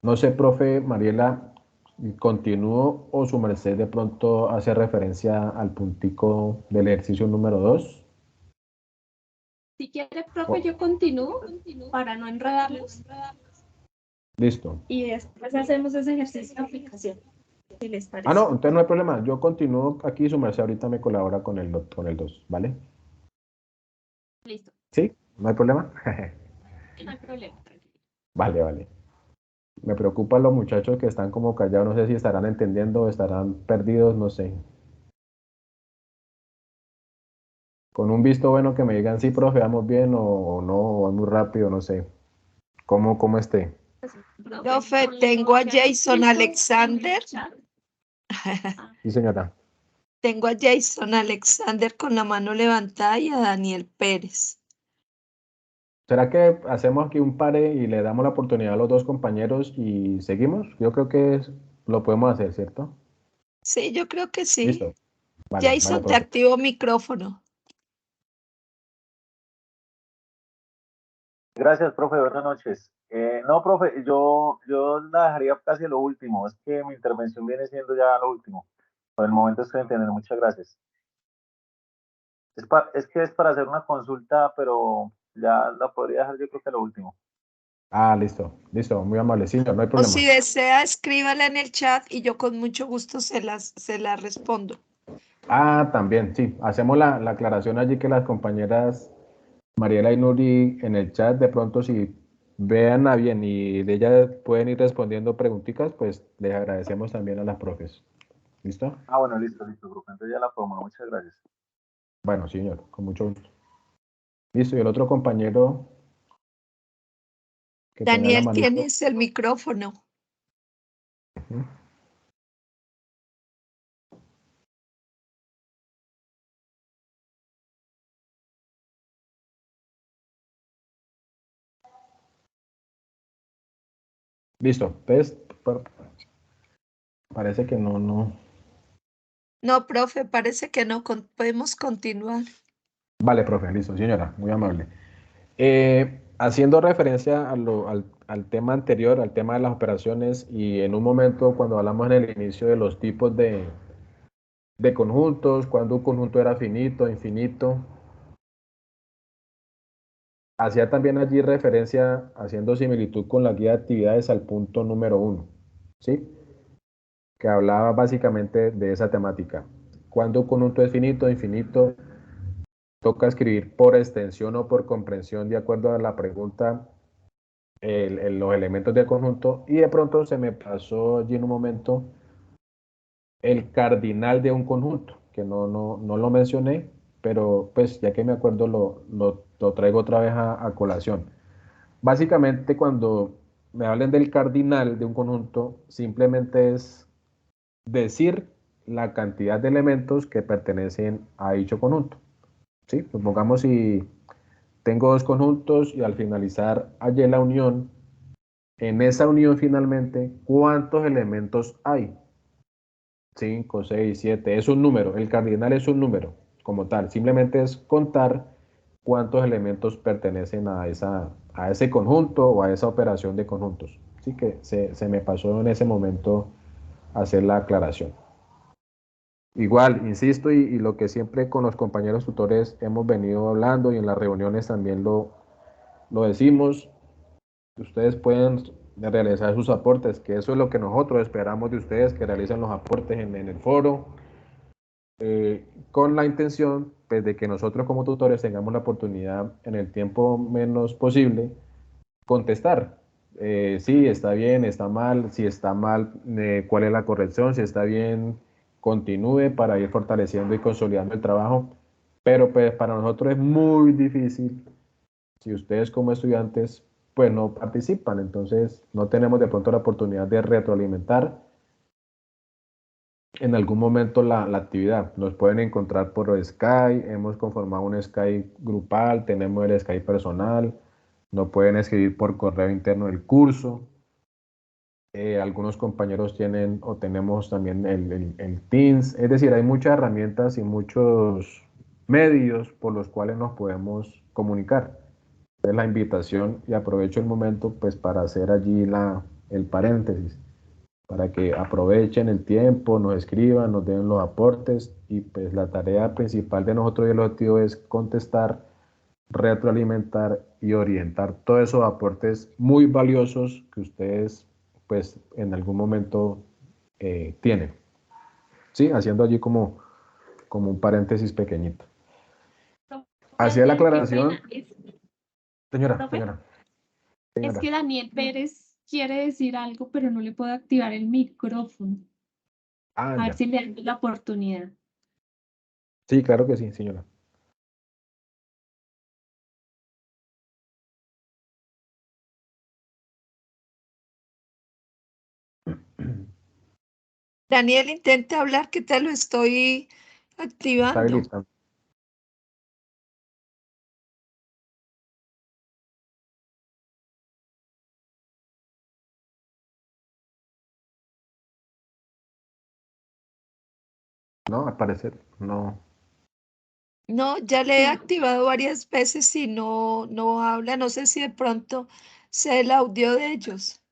No sé, profe Mariela, ¿Continúo o su merced de pronto hace referencia al puntico del ejercicio número 2? Si quiere, profe, yo continúo para no enredarlos Listo. y después hacemos ese ejercicio de aplicación, si les Ah, parece. no, entonces no hay problema. Yo continúo aquí, su merced ahorita me colabora con el 2, ¿vale? Listo, ¿Sí? ¿No hay problema? no hay problema, tranquilo. Vale, vale. Me preocupan los muchachos que están como callados, no sé si estarán entendiendo o estarán perdidos, no sé. Con un visto bueno que me digan, sí, profe, vamos bien o no, o es muy rápido, no sé. ¿Cómo esté? Profe, Con tengo lo a que han Jason escrito en el Alexander. chat. Ah, Sí, señora. Tengo a Jason Alexander con la mano levantada y a Daniel Pérez. ¿Será que hacemos aquí un pare y le damos la oportunidad a los dos compañeros y seguimos? Yo creo que lo podemos hacer, ¿cierto? Sí, yo creo que sí. Listo. Vale, vale, Jason, te profe. activo micrófono. Gracias, profe. Buenas noches. No, profe, yo la dejaría casi a lo último. Es que mi intervención viene siendo ya lo último. Por el momento estoy entendiendo. Muchas gracias. Es que es para hacer una consulta, pero ya la podría dejar yo creo que a lo último. Ah, listo, listo, muy amable, sí, no hay O si problema. desea, escríbala en el chat y yo con mucho gusto se las respondo. Ah, también, sí, hacemos la aclaración allí que las compañeras Mariela y Nuri en el chat, de pronto si vean a bien y de ellas pueden ir respondiendo preguntitas, pues les agradecemos también a las profes. ¿Listo? Ah, bueno, listo, profe. Entonces ya la formo. Muchas gracias. Bueno, sí, señor, con mucho gusto. Listo, y el otro compañero que tenga la Daniel, manito. tienes el micrófono. Ujú. Listo, entonces parece que no. No, profe, parece que no podemos continuar. Vale, profe, listo, señora, muy amable. Haciendo referencia al tema anterior, al tema de las operaciones, y en un momento cuando hablamos en el inicio de los tipos de conjuntos, cuando un conjunto era finito, infinito, hacía también allí referencia, haciendo similitud con la guía de actividades al punto número 1, ¿sí? Que hablaba básicamente de esa temática. Cuando un conjunto es finito, infinito, toca escribir por extensión o por comprensión de acuerdo a la pregunta los elementos del conjunto, y de pronto se me pasó allí en un momento el cardinal de un conjunto, que no lo mencioné, pero pues ya que me acuerdo lo traigo otra vez a colación. Básicamente cuando me hablen del cardinal de un conjunto, simplemente es decir la cantidad de elementos que pertenecen a dicho conjunto. ¿Sí? Supongamos si tengo dos conjuntos y al finalizar hallé la unión. En esa unión finalmente, ¿cuántos elementos hay? 5, 6, 7. Es un número. El cardinal es un número como tal. Simplemente es contar cuántos elementos pertenecen a ese conjunto o a esa operación de conjuntos. Así que se me pasó en ese momento hacer la aclaración. Igual, insisto, y lo que siempre con los compañeros tutores hemos venido hablando y en las reuniones también lo decimos, ustedes pueden realizar sus aportes, que eso es lo que nosotros esperamos de ustedes, que realicen los aportes en el foro, con la intención pues, de que nosotros como tutores tengamos la oportunidad en el tiempo menos posible contestar. Sí, está bien, está mal, si está mal, cuál es la corrección, si está bien, continúe para ir fortaleciendo y consolidando el trabajo. Pero pues para nosotros es muy difícil si ustedes como estudiantes pues no participan, entonces no tenemos de pronto la oportunidad de retroalimentar en algún momento la actividad. Nos pueden encontrar por Skype, hemos conformado un Skype grupal, tenemos el Skype personal, nos pueden escribir por correo interno del curso. Algunos compañeros tienen o tenemos también el Teams, es decir, hay muchas herramientas y muchos medios por los cuales nos podemos comunicar. Es la invitación y aprovecho el momento pues para hacer allí el paréntesis. para que aprovechen el tiempo, nos escriban, nos den los aportes y pues la tarea principal de nosotros y el objetivo es contestar, retroalimentar y orientar todos esos aportes muy valiosos que ustedes pues en algún momento tienen. Sí, haciendo allí como un paréntesis pequeñito. Hacía la Daniel, qué aclaración. pena. Señora, ¿Profe? señora. Es que Daniel Pérez quiere decir algo, pero no le puedo activar el micrófono. Ah, A ver ya. si le damos la oportunidad. Sí, claro que sí, señora. Daniel, intente hablar que te lo estoy Está activando. habilitado. No, al parecer, no. No, ya le he activado varias veces y no habla. No sé si de pronto sea el audio de ellos.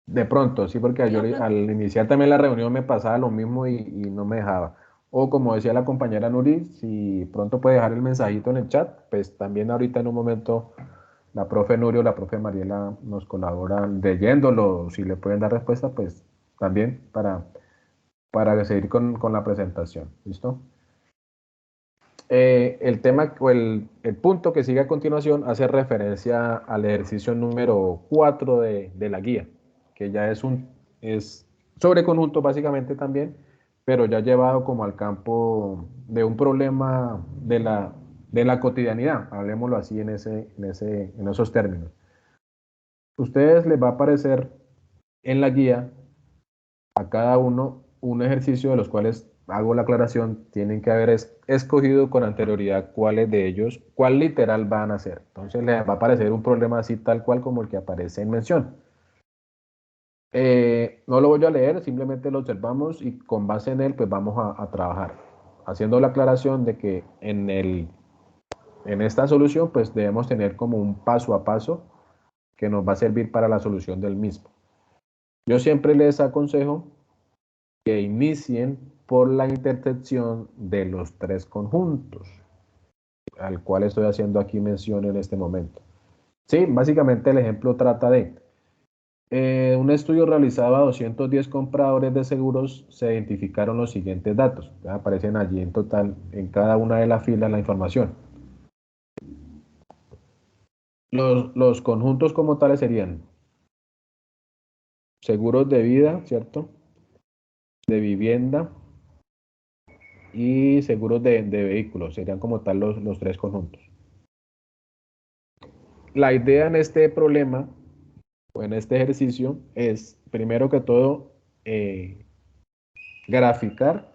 De pronto, sí, porque Sí, yo de pronto. al iniciar también la reunión me pasaba lo mismo y no me dejaba. O como decía la compañera Nuri, si pronto puede dejar el mensajito en el chat, pues también ahorita en un momento la profe Nuri o la profe Mariela nos colaboran leyéndolo. Si le pueden dar respuesta, pues también para seguir con la presentación. ¿Listo? El tema o el punto que sigue a continuación hace referencia al ejercicio número 4 de la guía, que ya es sobre conjunto básicamente también, pero ya llevado como al campo de un problema de la cotidianidad, hablemoslo así en esos términos. Ustedes les va a aparecer en la guía a cada uno un ejercicio de los cuales hago la aclaración, tienen que haber escogido con anterioridad cuáles de ellos, cuál literal van a hacer. Entonces les va a aparecer un problema así tal cual como el que aparece en mención. No lo voy a leer, simplemente lo observamos y con base en él pues vamos a trabajar. Haciendo la aclaración de que en esta solución pues debemos tener como un paso a paso que nos va a servir para la solución del mismo. Yo siempre les aconsejo que inicien por la intersección de los tres conjuntos, al cual estoy haciendo aquí mención en este momento. Sí, básicamente el ejemplo trata de un estudio realizado a 210 compradores de seguros, se identificaron los siguientes datos. Ya aparecen allí en total, en cada una de las filas, la información. Los conjuntos como tales serían seguros de vida, ¿cierto? De vivienda y seguros de vehículos, serían como tal los tres conjuntos. La idea en este problema o en este ejercicio es, primero que todo, graficar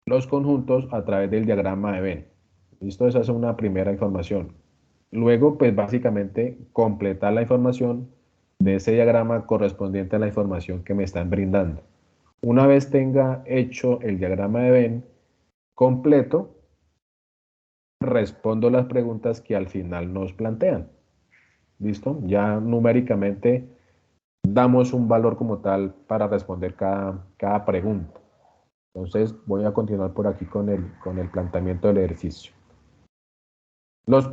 los conjuntos a través del diagrama de Venn. ¿Listo? Esa es una primera información. Luego, pues básicamente completar la información de ese diagrama correspondiente a la información que me están brindando. Una vez tenga hecho el diagrama de Venn completo, respondo las preguntas que al final nos plantean. ¿Listo? Ya numéricamente damos un valor como tal para responder cada pregunta. Entonces voy a continuar por aquí con el planteamiento del ejercicio. Los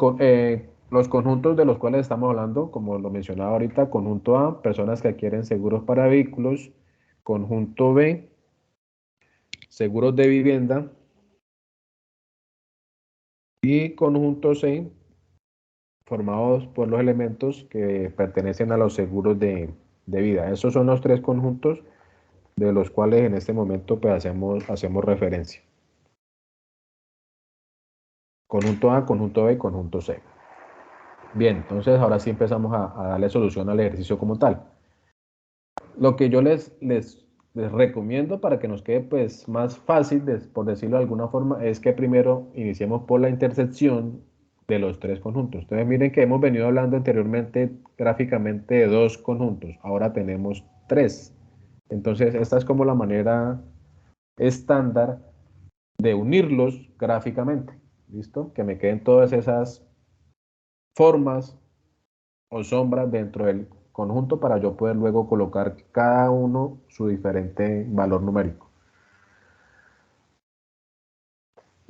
conjuntos de los cuales estamos hablando, como lo mencionaba ahorita, conjunto A, personas que adquieren seguros para vehículos, conjunto B, seguros de vivienda, y conjunto C, formados por los elementos que pertenecen a los seguros de vida. Esos son los tres conjuntos de los cuales en este momento pues, hacemos referencia. Conjunto A, conjunto B, conjunto C. Bien, entonces ahora sí empezamos a darle solución al ejercicio como tal. Lo que yo les recomiendo para que nos quede pues más fácil, por decirlo de alguna forma, es que primero iniciemos por la intersección de los tres conjuntos. Entonces miren que hemos venido hablando anteriormente gráficamente de dos conjuntos, ahora tenemos tres. Entonces esta es como la manera estándar de unirlos gráficamente. ¿Listo? Que me queden todas esas formas o sombras dentro conjunto para yo poder luego colocar cada uno su diferente valor numérico.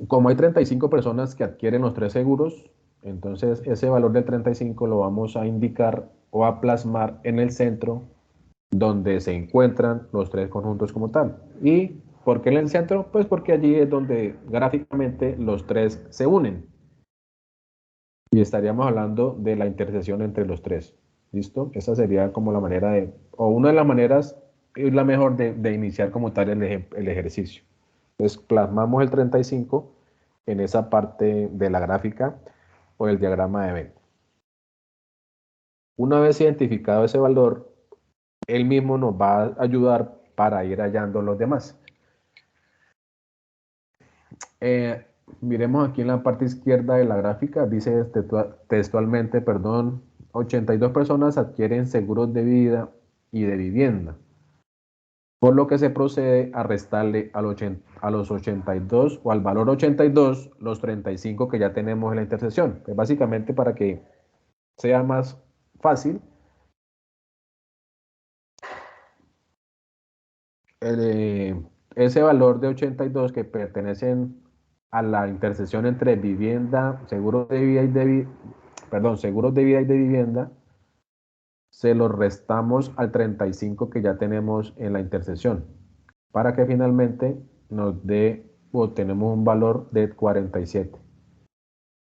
Como hay 35 personas que adquieren los 3 seguros, entonces ese valor del 35 lo vamos a indicar o a plasmar en el centro donde se encuentran los 3 conjuntos como tal. ¿Y por qué en el centro? Pues porque allí es donde gráficamente los 3 se unen. Y estaríamos hablando de la intersección entre los 3. ¿Listo? Esa sería como la manera de, o una de las maneras, es la mejor de iniciar como tal el ejercicio. Entonces plasmamos el 35 en esa parte de la gráfica o el diagrama de Venn. Una vez identificado ese valor, él mismo nos va a ayudar para ir hallando los demás. Miremos aquí en la parte izquierda de la gráfica, dice textualmente, 82 personas adquieren seguros de vida y de vivienda, por lo que se procede a restarle a los 82 o al valor 82 los 35 que ya tenemos en la intersección. Pues básicamente para que sea más fácil, ese valor de 82 que pertenecen a la intersección entre vivienda, seguros de vida y seguros de vida y de vivienda, se los restamos al 35 que ya tenemos en la intersección, para que finalmente nos dé o tenemos un valor de 47.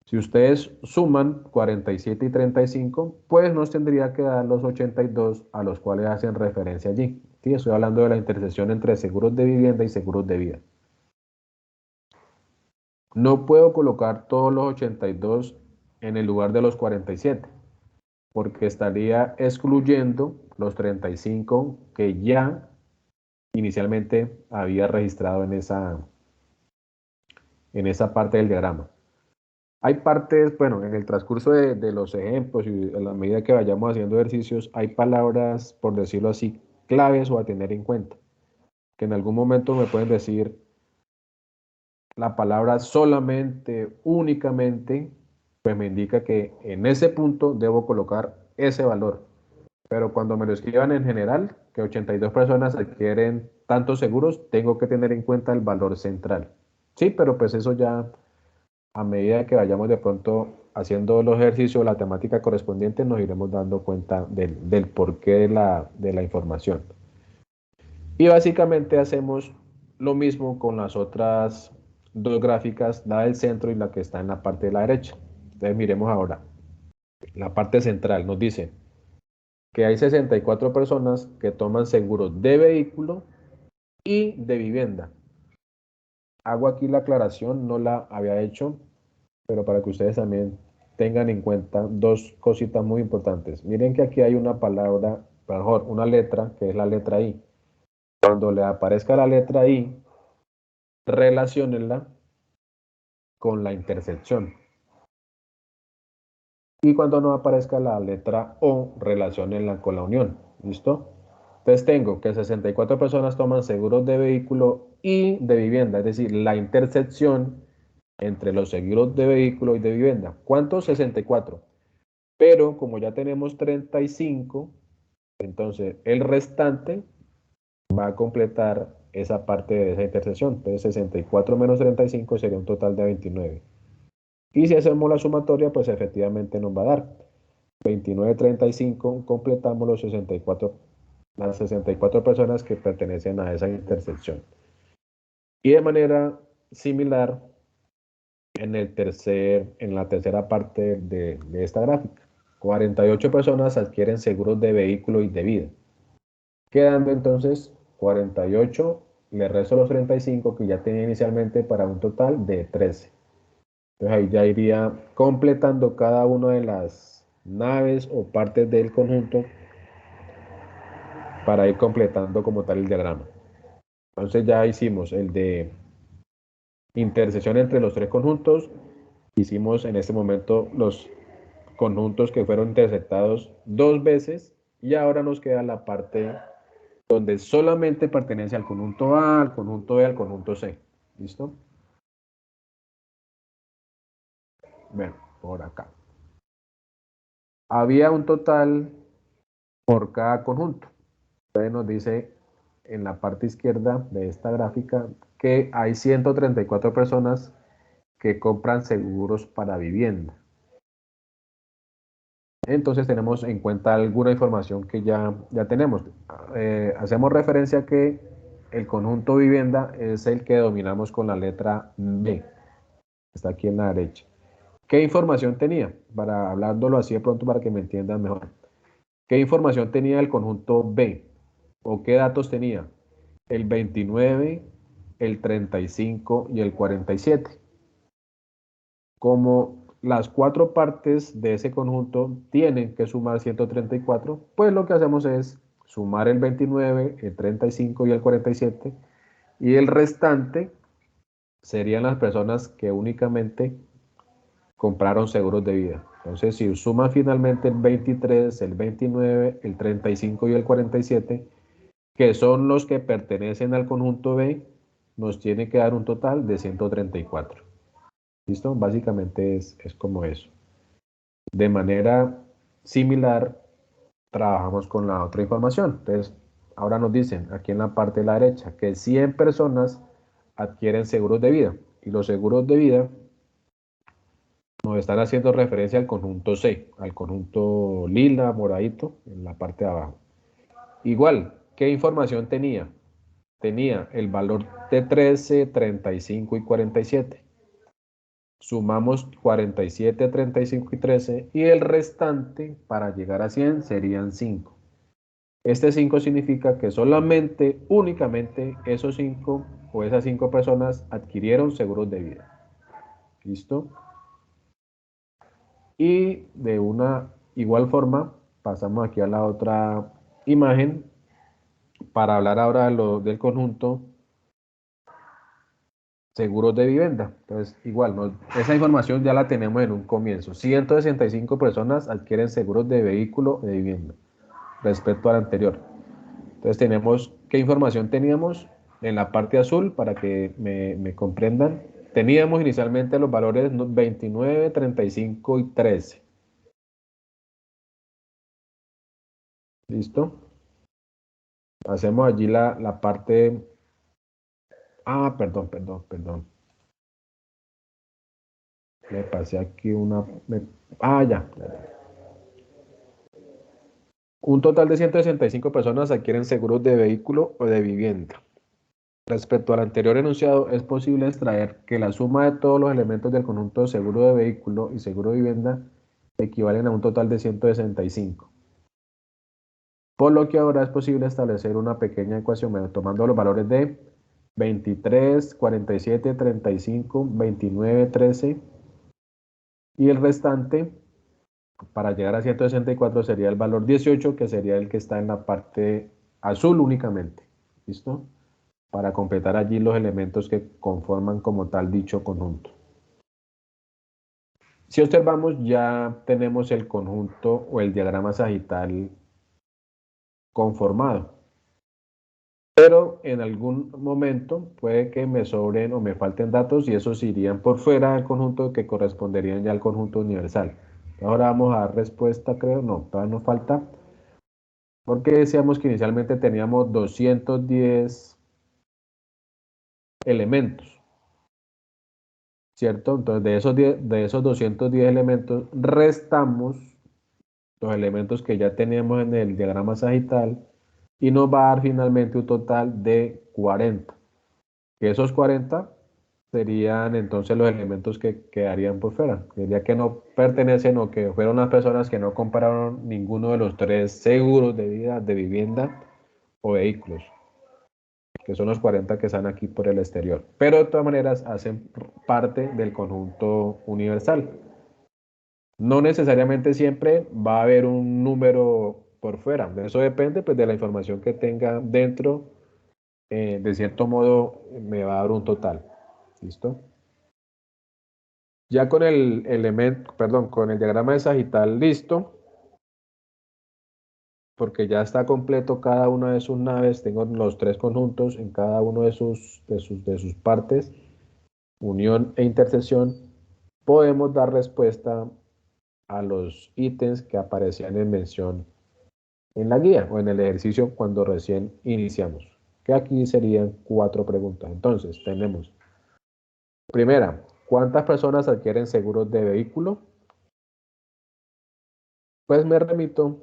Si ustedes suman 47 y 35, pues nos tendría que dar los 82 a los cuales hacen referencia allí. ¿Sí? Estoy hablando de la intersección entre seguros de vivienda y seguros de vida. No puedo colocar todos los 82 en el lugar de los 47, porque estaría excluyendo los 35 que ya inicialmente había registrado en esa parte del diagrama. Hay partes, bueno, en el transcurso de los ejemplos y a la medida que vayamos haciendo ejercicios, hay palabras, por decirlo así, claves o a tener en cuenta, que en algún momento me pueden decir la palabra solamente, únicamente, pues me indica que en ese punto debo colocar ese valor. Pero cuando me lo escriban en general, que 82 personas adquieren tantos seguros, tengo que tener en cuenta el valor central. Sí, pero pues eso ya a medida que vayamos de pronto haciendo los ejercicios, la temática correspondiente, nos iremos dando cuenta del porqué de la información. Y básicamente hacemos lo mismo con las otras dos gráficas, la del centro y la que está en la parte de la derecha. Entonces miremos ahora. La parte central nos dice que hay 64 personas que toman seguros de vehículo y de vivienda. Hago aquí la aclaración, no la había hecho, pero para que ustedes también tengan en cuenta dos cositas muy importantes. Miren que aquí hay una palabra, mejor, una letra, que es la letra I. Cuando le aparezca la letra I, relaciónenla con la intersección. Y cuando no aparezca la letra O, relaciónenla con la unión. ¿Listo? Entonces tengo que 64 personas toman seguros de vehículo y de vivienda, es decir, la intersección entre los seguros de vehículo y de vivienda. ¿Cuántos? 64. Pero como ya tenemos 35, entonces el restante va a completar esa parte de esa intersección. Entonces 64 menos 35 sería un total de 29. Y si hacemos la sumatoria, pues efectivamente nos va a dar 29, 35, completamos los 64, las 64 personas que pertenecen a esa intersección. Y de manera similar en la tercera parte de esta gráfica. 48 personas adquieren seguros de vehículo y de vida. Quedando entonces 48, le resto los 35 que ya tenía inicialmente para un total de 13. Entonces ahí ya iría completando cada una de las naves o partes del conjunto para ir completando como tal el diagrama. Entonces ya hicimos el de intersección entre los tres conjuntos. Hicimos en este momento los conjuntos que fueron intersectados 2 veces y ahora nos queda la parte donde solamente pertenece al conjunto A, al conjunto B, al conjunto C. ¿Listo? Bueno, por acá. Había un total por cada conjunto. Entonces nos dice en la parte izquierda de esta gráfica que hay 134 personas que compran seguros para vivienda. Entonces tenemos en cuenta alguna información que ya tenemos. Hacemos referencia a que el conjunto vivienda es el que dominamos con la letra B. Está aquí en la derecha. ¿Qué información tenía? Para hablándolo así de pronto para que me entiendan mejor. ¿Qué información tenía el conjunto B? ¿O qué datos tenía? El 29, el 35 y el 47. Como las cuatro partes de ese conjunto tienen que sumar 134, pues lo que hacemos es sumar el 29, el 35 y el 47, y el restante serían las personas que únicamente compraron seguros de vida. Entonces, si suman finalmente el 23, el 29, el 35 y el 47, que son los que pertenecen al conjunto B, nos tiene que dar un total de 134. ¿Listo? Básicamente es como eso. De manera similar, trabajamos con la otra información. Entonces, ahora nos dicen aquí en la parte de la derecha que 100 personas adquieren seguros de vida. Y los seguros de vida nos están haciendo referencia al conjunto C, al conjunto lila, moradito, en la parte de abajo. Igual, ¿qué información tenía? Tenía el valor de 13, 35 y 47. Sumamos 47, 35 y 13 y el restante para llegar a 100 serían 5. Este 5 significa que solamente, únicamente esos 5 o esas 5 personas adquirieron seguros de vida. ¿Listo? Y de una igual forma pasamos aquí a la otra imagen para hablar ahora del conjunto seguros de vivienda. Entonces, igual, esa información ya la tenemos en un comienzo. 165 personas adquieren seguros de vehículo o de vivienda respecto al anterior. Entonces, tenemos, ¿qué información teníamos? En la parte azul, para que me comprendan, teníamos inicialmente los valores 29, 35 y 13. ¿Listo? Hacemos allí la parte... Ah, perdón. Me pasé aquí una... ya. Un total de 165 personas adquieren seguros de vehículo o de vivienda. Respecto al anterior enunciado, es posible extraer que la suma de todos los elementos del conjunto de seguro de vehículo y seguro de vivienda equivalen a un total de 165. Por lo que ahora es posible establecer una pequeña ecuación tomando los valores de 23, 47, 35, 29, 13 y el restante para llegar a 164 sería el valor 18, que sería el que está en la parte azul únicamente. ¿Listo? Para completar allí los elementos que conforman como tal dicho conjunto. Si observamos, ya tenemos el conjunto o el diagrama sagital conformado. Pero en algún momento puede que me sobren o me falten datos y esos irían por fuera del conjunto que corresponderían ya al conjunto universal. Ahora vamos a dar respuesta, creo. No, todavía nos falta. Porque decíamos que inicialmente teníamos 210 elementos, ¿cierto? Entonces de esos 210 elementos restamos los elementos que ya teníamos en el diagrama sagital y nos va a dar finalmente un total de 40. Que esos 40 serían entonces los elementos que quedarían por fuera, ya que no pertenecen o que fueron las personas que no compraron ninguno de los 3 seguros de vida, de vivienda o vehículos, que son los 40 que están aquí por el exterior. Pero de todas maneras hacen parte del conjunto universal. No necesariamente siempre va a haber un número por fuera. Eso depende pues, de la información que tenga dentro. De cierto modo me va a dar un total. ¿Listo? Ya con el elemento, perdón, con el diagrama de sagital listo, porque ya está completo cada una de sus naves, tengo los 3 conjuntos en cada uno de sus partes, unión e intersección, podemos dar respuesta a los ítems que aparecían en mención en la guía o en el ejercicio cuando recién iniciamos. Que aquí serían 4 preguntas. Entonces, tenemos, primera, ¿cuántas personas adquieren seguros de vehículo? Pues me remito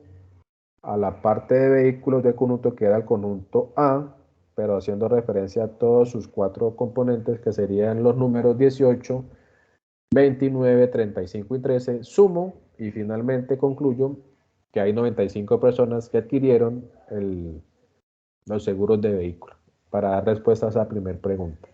a la parte de vehículos del conjunto que era el conjunto A, pero haciendo referencia a todos sus 4 componentes que serían los números 18, 29, 35 y 13, sumo y finalmente concluyo que hay 95 personas que adquirieron los seguros de vehículo. Para dar respuesta a esa primera pregunta.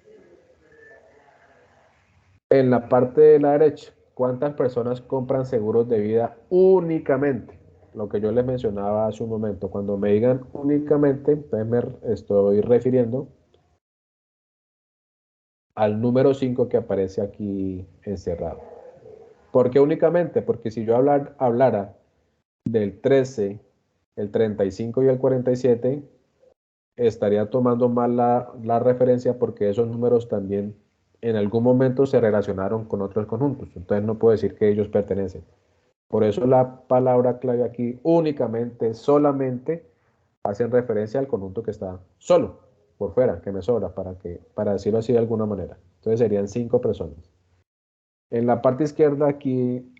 En la parte de la derecha, ¿cuántas personas compran seguros de vida únicamente? Lo que yo les mencionaba hace un momento. Cuando me digan únicamente, entonces me estoy refiriendo al número 5 que aparece aquí encerrado. ¿Por qué únicamente? Porque si yo hablara del 13, el 35 y el 47, estaría tomando mal la referencia porque esos números también en algún momento se relacionaron con otros conjuntos. Entonces no puedo decir que ellos pertenecen. Por eso la palabra clave aquí, únicamente, solamente, hacen referencia al conjunto que está solo, por fuera, que me sobra, para decirlo así de alguna manera. Entonces serían 5 personas. En la parte izquierda aquí,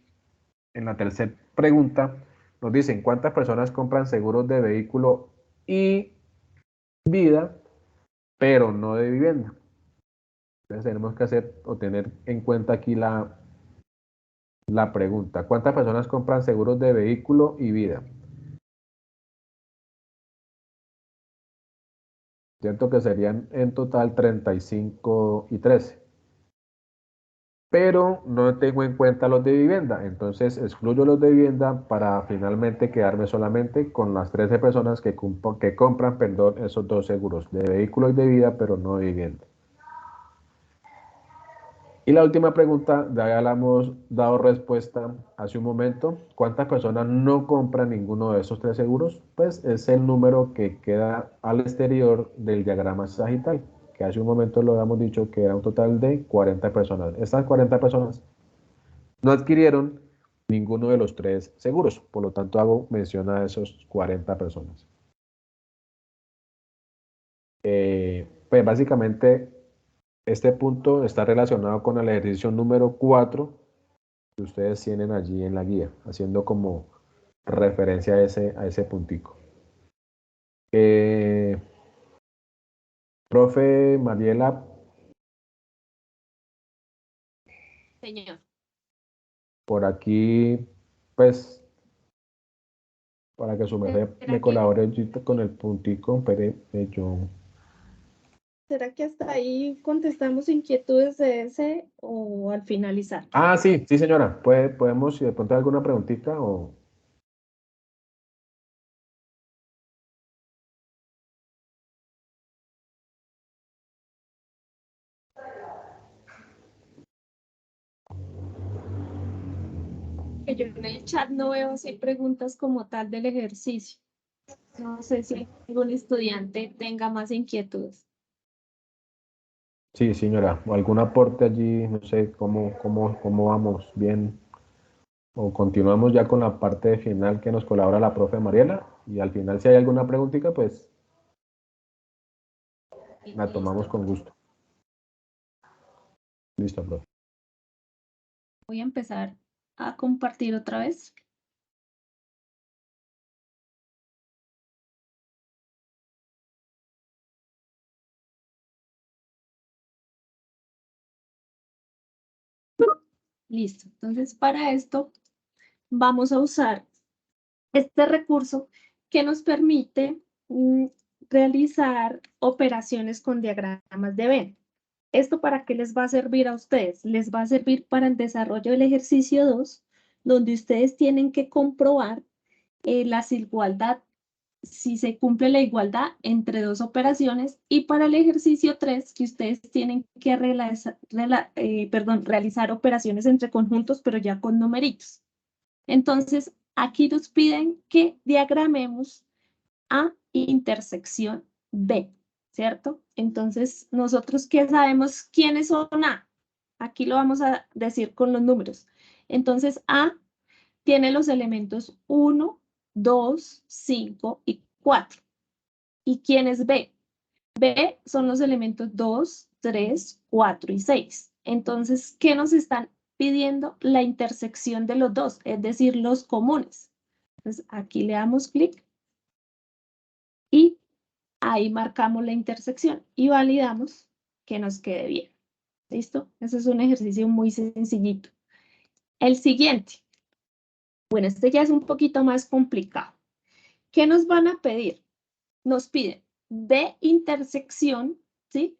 en la tercera pregunta, nos dicen cuántas personas compran seguros de vehículo y vida, pero no de vivienda. Entonces tenemos que hacer o tener en cuenta aquí la pregunta. ¿Cuántas personas compran seguros de vehículo y vida? Cierto que serían en total 35 y 13. Pero no tengo en cuenta los de vivienda. Entonces excluyo los de vivienda para finalmente quedarme solamente con las 13 personas que compran, perdón, esos 2 seguros de vehículo y de vida, pero no de vivienda. Y la última pregunta, ya le hemos dado respuesta hace un momento. ¿Cuántas personas no compran ninguno de esos 3 seguros? Pues es el número que queda al exterior del diagrama sagital, que hace un momento lo habíamos dicho que era un total de 40 personas. Estas 40 personas no adquirieron ninguno de los 3 seguros, por lo tanto hago mención a esos 40 personas. Pues básicamente este punto está relacionado con el ejercicio número 4 que ustedes tienen allí en la guía, haciendo como referencia a ese puntico. Profe Mariela. Señor. Por aquí, pues, para que su merced me colabore con el puntico, pero yo... ¿Será que hasta ahí contestamos inquietudes de ese o al finalizar? Ah, sí, sí, señora. Podemos, si de pronto hay alguna preguntita o... Que yo en el chat no veo así preguntas como tal del ejercicio. No sé si algún estudiante tenga más inquietudes. Sí, señora. O algún aporte allí, no sé cómo vamos, bien. O continuamos ya con la parte final que nos colabora la profe Mariela. Y al final, si hay alguna preguntita, pues la tomamos Listo. con gusto. Listo, profe. Voy a empezar a compartir otra vez. Listo. Entonces, para esto vamos a usar este recurso que nos permite realizar operaciones con diagramas de Venn. ¿Esto para qué les va a servir a ustedes? Les va a servir para el desarrollo del ejercicio 2, donde ustedes tienen que comprobar las igualdades, si se cumple la igualdad entre 2 operaciones, y para el ejercicio 3, que ustedes tienen que realizar operaciones entre conjuntos, pero ya con numeritos. Entonces, aquí nos piden que diagramemos A intersección B, ¿cierto? Entonces, nosotros ¿qué sabemos quiénes son A? Aquí lo vamos a decir con los números. Entonces, A tiene los elementos 1, 2, 5 y 4. ¿Y quién es B? B son los elementos 2, 3, 4 y 6. Entonces, ¿qué nos están pidiendo? La intersección de los dos, es decir, los comunes. Entonces, aquí le damos clic y ahí marcamos la intersección y validamos que nos quede bien. ¿Listo? Ese es un ejercicio muy sencillito. El siguiente. Bueno, este ya es un poquito más complicado. ¿Qué nos van a pedir? Nos piden B intersección, ¿sí?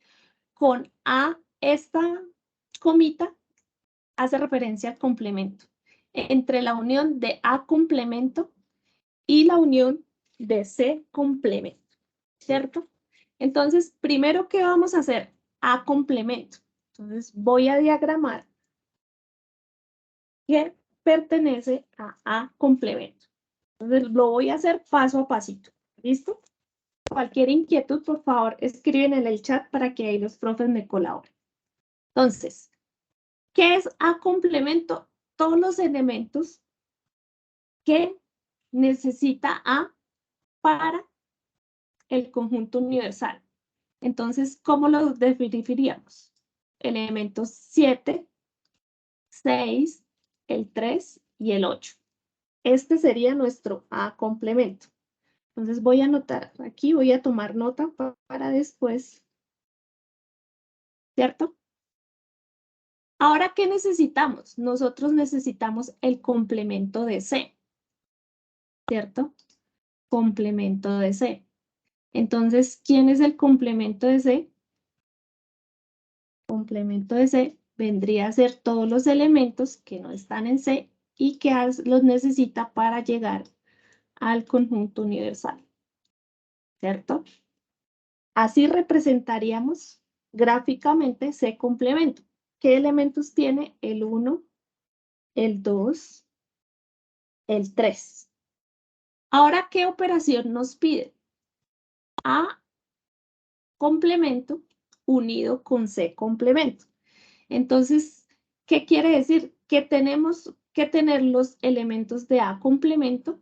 Con A, esta comita hace referencia al complemento. Entre la unión de A complemento y la unión de C complemento, ¿cierto? Entonces, primero, ¿qué vamos a hacer? A complemento. Entonces, voy a diagramar que pertenece a A complemento. Entonces, lo voy a hacer paso a pasito. ¿Listo? Cualquier inquietud, por favor, escriben en el chat para que ahí los profes me colaboren. Entonces, ¿qué es A complemento? Todos los elementos que necesita A para el conjunto universal. Entonces, ¿cómo lo definiríamos? Elementos 7, 6, el 3 y el 8. Este sería nuestro A complemento. Entonces voy a anotar aquí, voy a tomar nota para después, ¿cierto? Ahora, ¿qué necesitamos? Nosotros necesitamos el complemento de C, ¿cierto? Complemento de C. Entonces, ¿quién es el complemento de C? Complemento de C vendría a ser todos los elementos que no están en C y que los necesita para llegar al conjunto universal, ¿cierto? Así representaríamos gráficamente C complemento. ¿Qué elementos tiene? El 1, el 2, el 3. Ahora, ¿qué operación nos pide? A complemento unido con C complemento. Entonces, ¿qué quiere decir? Que tenemos que tener los elementos de A complemento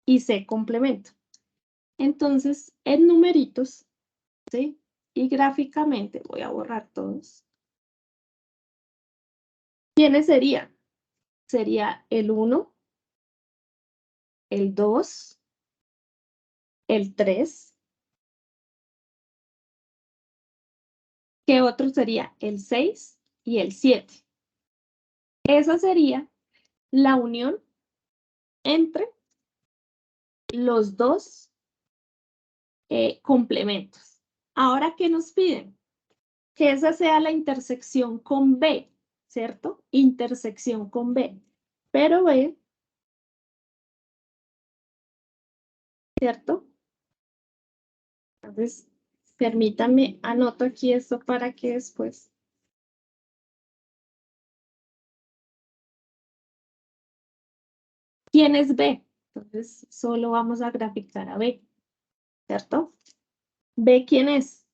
y C complemento. Entonces, en numeritos, ¿sí? Y gráficamente, voy a borrar todos. ¿Quiénes serían? Sería el 1, el 2, el 3. ¿Qué otro sería? El 6 y el 7. Esa sería la unión entre los dos complementos. Ahora, ¿qué nos piden? Que esa sea la intersección con B, ¿cierto? Intersección con B. Pero B, ¿cierto? Entonces, permítanme, anoto aquí esto para que después. ¿Quién es B? Entonces, solo vamos a graficar a B, ¿cierto? B, ¿quién es?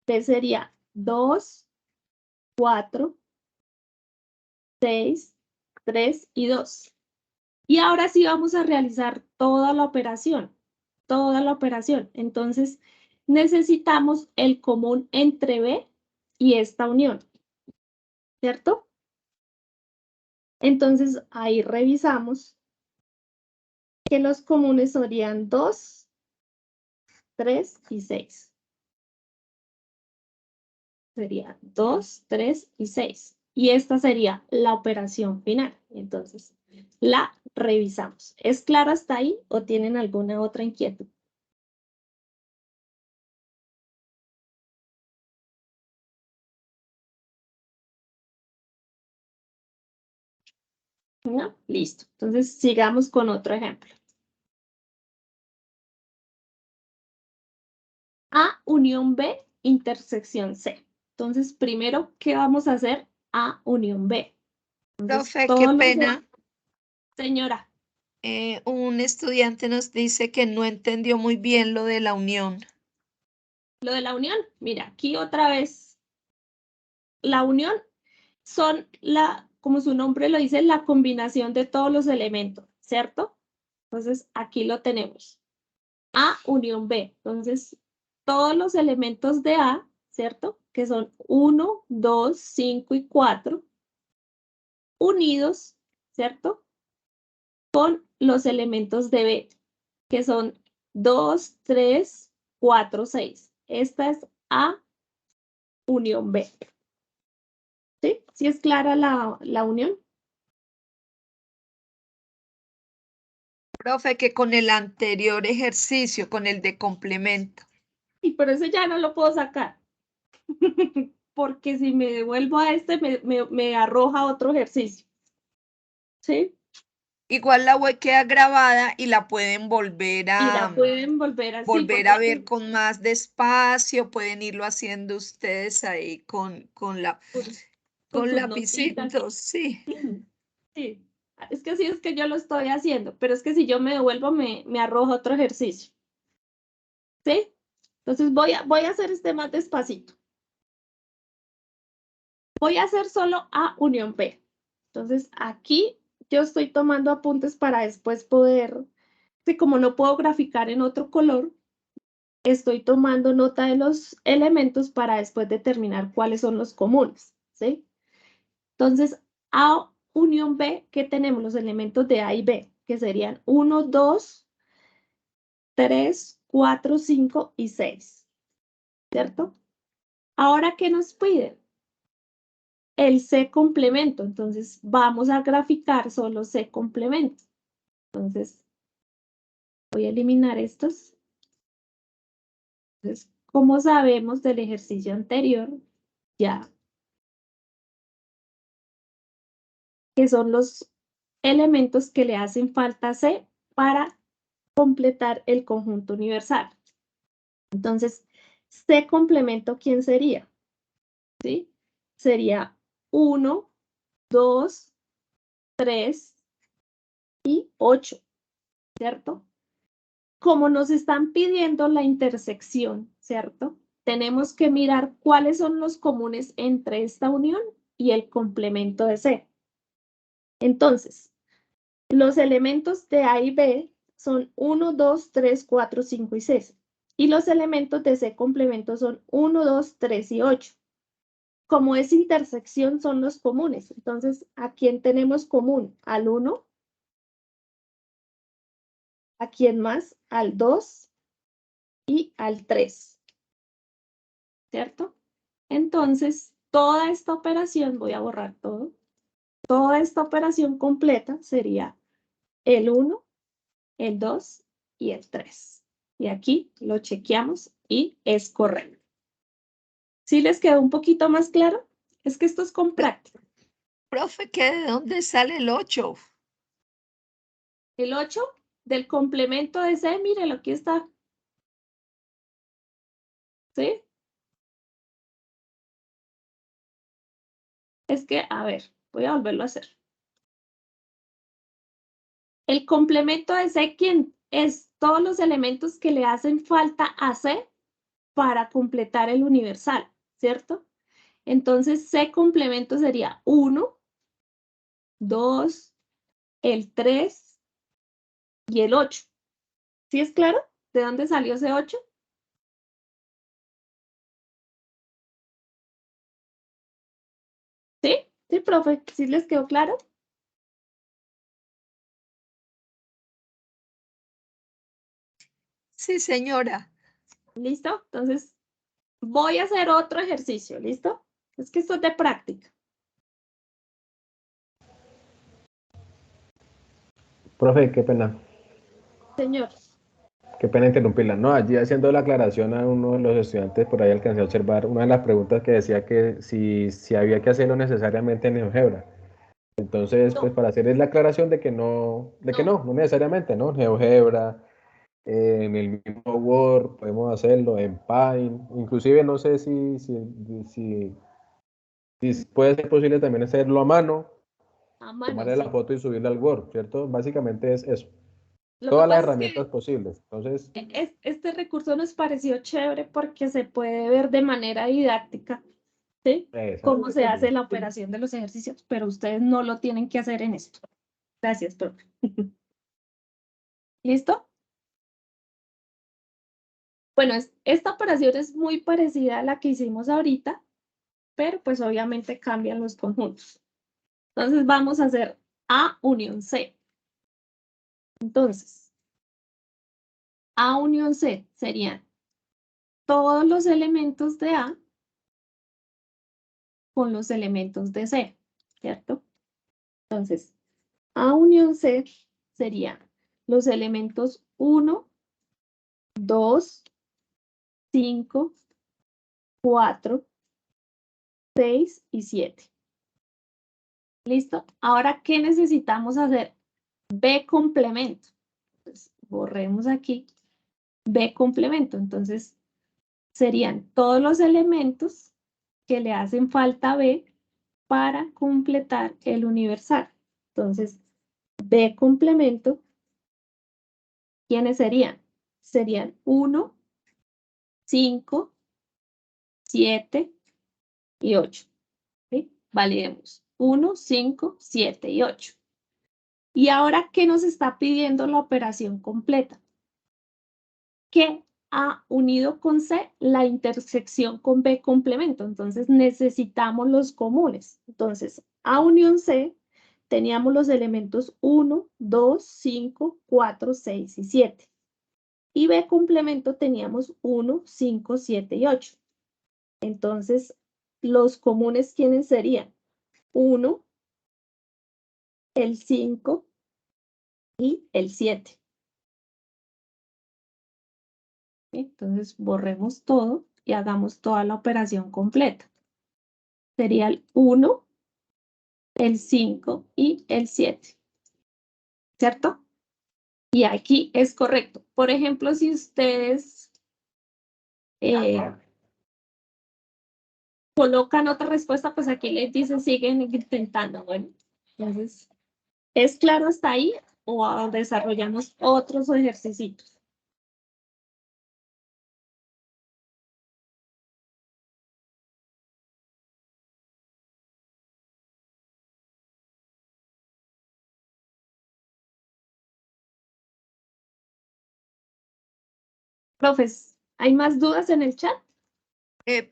B sería 2, 4, 6, 3 y 2. Y ahora sí vamos a realizar toda la operación, toda la operación. Entonces, necesitamos el común entre B y esta unión, ¿cierto? Entonces, ahí revisamos que los comunes serían 2, 3 y 6. Sería 2, 3 y 6. Y esta sería la operación final. Entonces, la revisamos. ¿Es claro hasta ahí o tienen alguna otra inquietud? ¿No? Listo. Entonces, sigamos con otro ejemplo. A unión B, intersección C. Entonces, primero, ¿qué vamos a hacer? A unión B. Entonces, Profe, qué pena. Señora. Un estudiante nos dice que no entendió muy bien lo de la unión. Lo de la unión, mira, aquí otra vez. La unión son como su nombre lo dice, la combinación de todos los elementos, ¿cierto? Entonces, aquí lo tenemos. A unión B. Entonces, todos los elementos de A, ¿cierto? Que son 1, 2, 5 y 4, unidos, ¿cierto? Con los elementos de B, que son 2, 3, 4, 6. Esta es A unión B. ¿Sí? ¿Sí es clara la unión? Profe, que con el anterior ejercicio, con el de complemento. Y por eso ya no lo puedo sacar. Porque si me devuelvo a este, me arroja otro ejercicio. ¿Sí? Igual la web queda grabada y la pueden volver Y la pueden volver así. volver a ver con más despacio, pueden irlo haciendo ustedes ahí con con sus lapicitos, notitas. sí. Sí, es que así es que yo lo estoy haciendo, pero es que si yo me devuelvo me arroja otro ejercicio. ¿Sí? Entonces voy a hacer este más despacito. Voy a hacer solo A unión B. Entonces aquí yo estoy tomando apuntes para después poder, sí, como no puedo graficar en otro color, estoy tomando nota de los elementos para después determinar cuáles son los comunes, ¿sí? Entonces, A unión B, ¿qué tenemos? Los elementos de A y B, que serían 1, 2, 3, 4, 5 y 6, ¿cierto? Ahora, ¿qué nos piden? El C complemento, entonces vamos a graficar solo C complemento. Entonces, voy a eliminar estos. Entonces, como sabemos del ejercicio anterior, ya, que son los elementos que le hacen falta a C para completar el conjunto universal. Entonces, C complemento, ¿quién sería? ¿Sí? Sería 1, 2, 3 y 8, ¿cierto? Como nos están pidiendo la intersección, ¿cierto? Tenemos que mirar cuáles son los comunes entre esta unión y el complemento de C. Entonces, los elementos de A y B son 1, 2, 3, 4, 5 y 6. Y los elementos de C complemento son 1, 2, 3 y 8. Como es intersección, son los comunes. Entonces, ¿a quién tenemos común? Al 1. ¿A quién más? Al 2 y al 3. ¿Cierto? Entonces, toda esta operación, voy a borrar todo, toda esta operación completa sería el 1, el 2 y el 3. Y aquí lo chequeamos y es correcto. ¿Sí les quedó un poquito más claro? Es que esto es con práctica. Profe, ¿qué de dónde sale el 8? El 8 del complemento de C, mírelo, aquí está. ¿Sí? Es que, a ver, voy a volverlo a hacer. El complemento de C, ¿quién es? Todos los elementos que le hacen falta a C para completar el universal, ¿cierto? Entonces, C complemento sería 1, 2, el 3 y el 8. ¿Sí es claro? ¿De dónde salió ese 8? ¿Sí? ¿Sí, profe? ¿Sí les quedó claro? Sí, señora. ¿Listo? Entonces, voy a hacer otro ejercicio, ¿listo? Es que esto es de práctica. Profe, qué pena. Señor. Qué pena interrumpirla. No, allí haciendo la aclaración a uno de los estudiantes, por ahí alcancé a observar una de las preguntas que decía que si había que hacerlo necesariamente en GeoGebra. Entonces, No, pues para hacerles la aclaración de que no necesariamente, ¿no? GeoGebra, en el mismo Word podemos hacerlo, en Paint, inclusive no sé si puede ser posible también hacerlo a mano, a mano, tomarle la sí. foto y subirla al Word, ¿cierto? Básicamente es eso. Lo que Todas las pasa es herramientas que posibles. Entonces, este recurso nos pareció chévere porque se puede ver de manera didáctica, ¿sí? Cómo se hace la operación de los ejercicios, pero ustedes no lo tienen que hacer en esto. Gracias, profe. ¿Listo? Bueno, esta operación es muy parecida a la que hicimos ahorita, pero pues obviamente cambian los conjuntos. Entonces vamos a hacer A unión C. Entonces, A unión C serían todos los elementos de A con los elementos de C, ¿cierto? Entonces, A unión C serían los elementos 1, 2, 5, 4, 6 y 7. ¿Listo? Ahora, ¿qué necesitamos hacer? B complemento. Entonces, borremos aquí B complemento. Entonces, serían todos los elementos que le hacen falta a B para completar el universal. Entonces, B complemento, ¿quiénes serían? Serían 1, 5, 7 y 8. ¿Sí? Validemos 1, 5, 7 y 8. Y ahora, ¿qué nos está pidiendo la operación completa? Que A unido con C, la intersección con B complemento. Entonces, necesitamos los comunes. Entonces, A unión C, teníamos los elementos 1, 2, 5, 4, 6 y 7. Y B complemento teníamos 1, 5, 7 y 8. Entonces, los comunes, ¿quiénes serían? 1, el 5 y el 7. Entonces, borremos todo y hagamos toda la operación completa. Sería el 1, el 5 y el 7. ¿Cierto? Y aquí es correcto. Por ejemplo, si ustedes colocan otra respuesta, pues aquí les dice siguen intentando. Bueno, entonces, ¿es claro hasta ahí o desarrollamos otros ejercicios? Profes, ¿hay más dudas en el chat?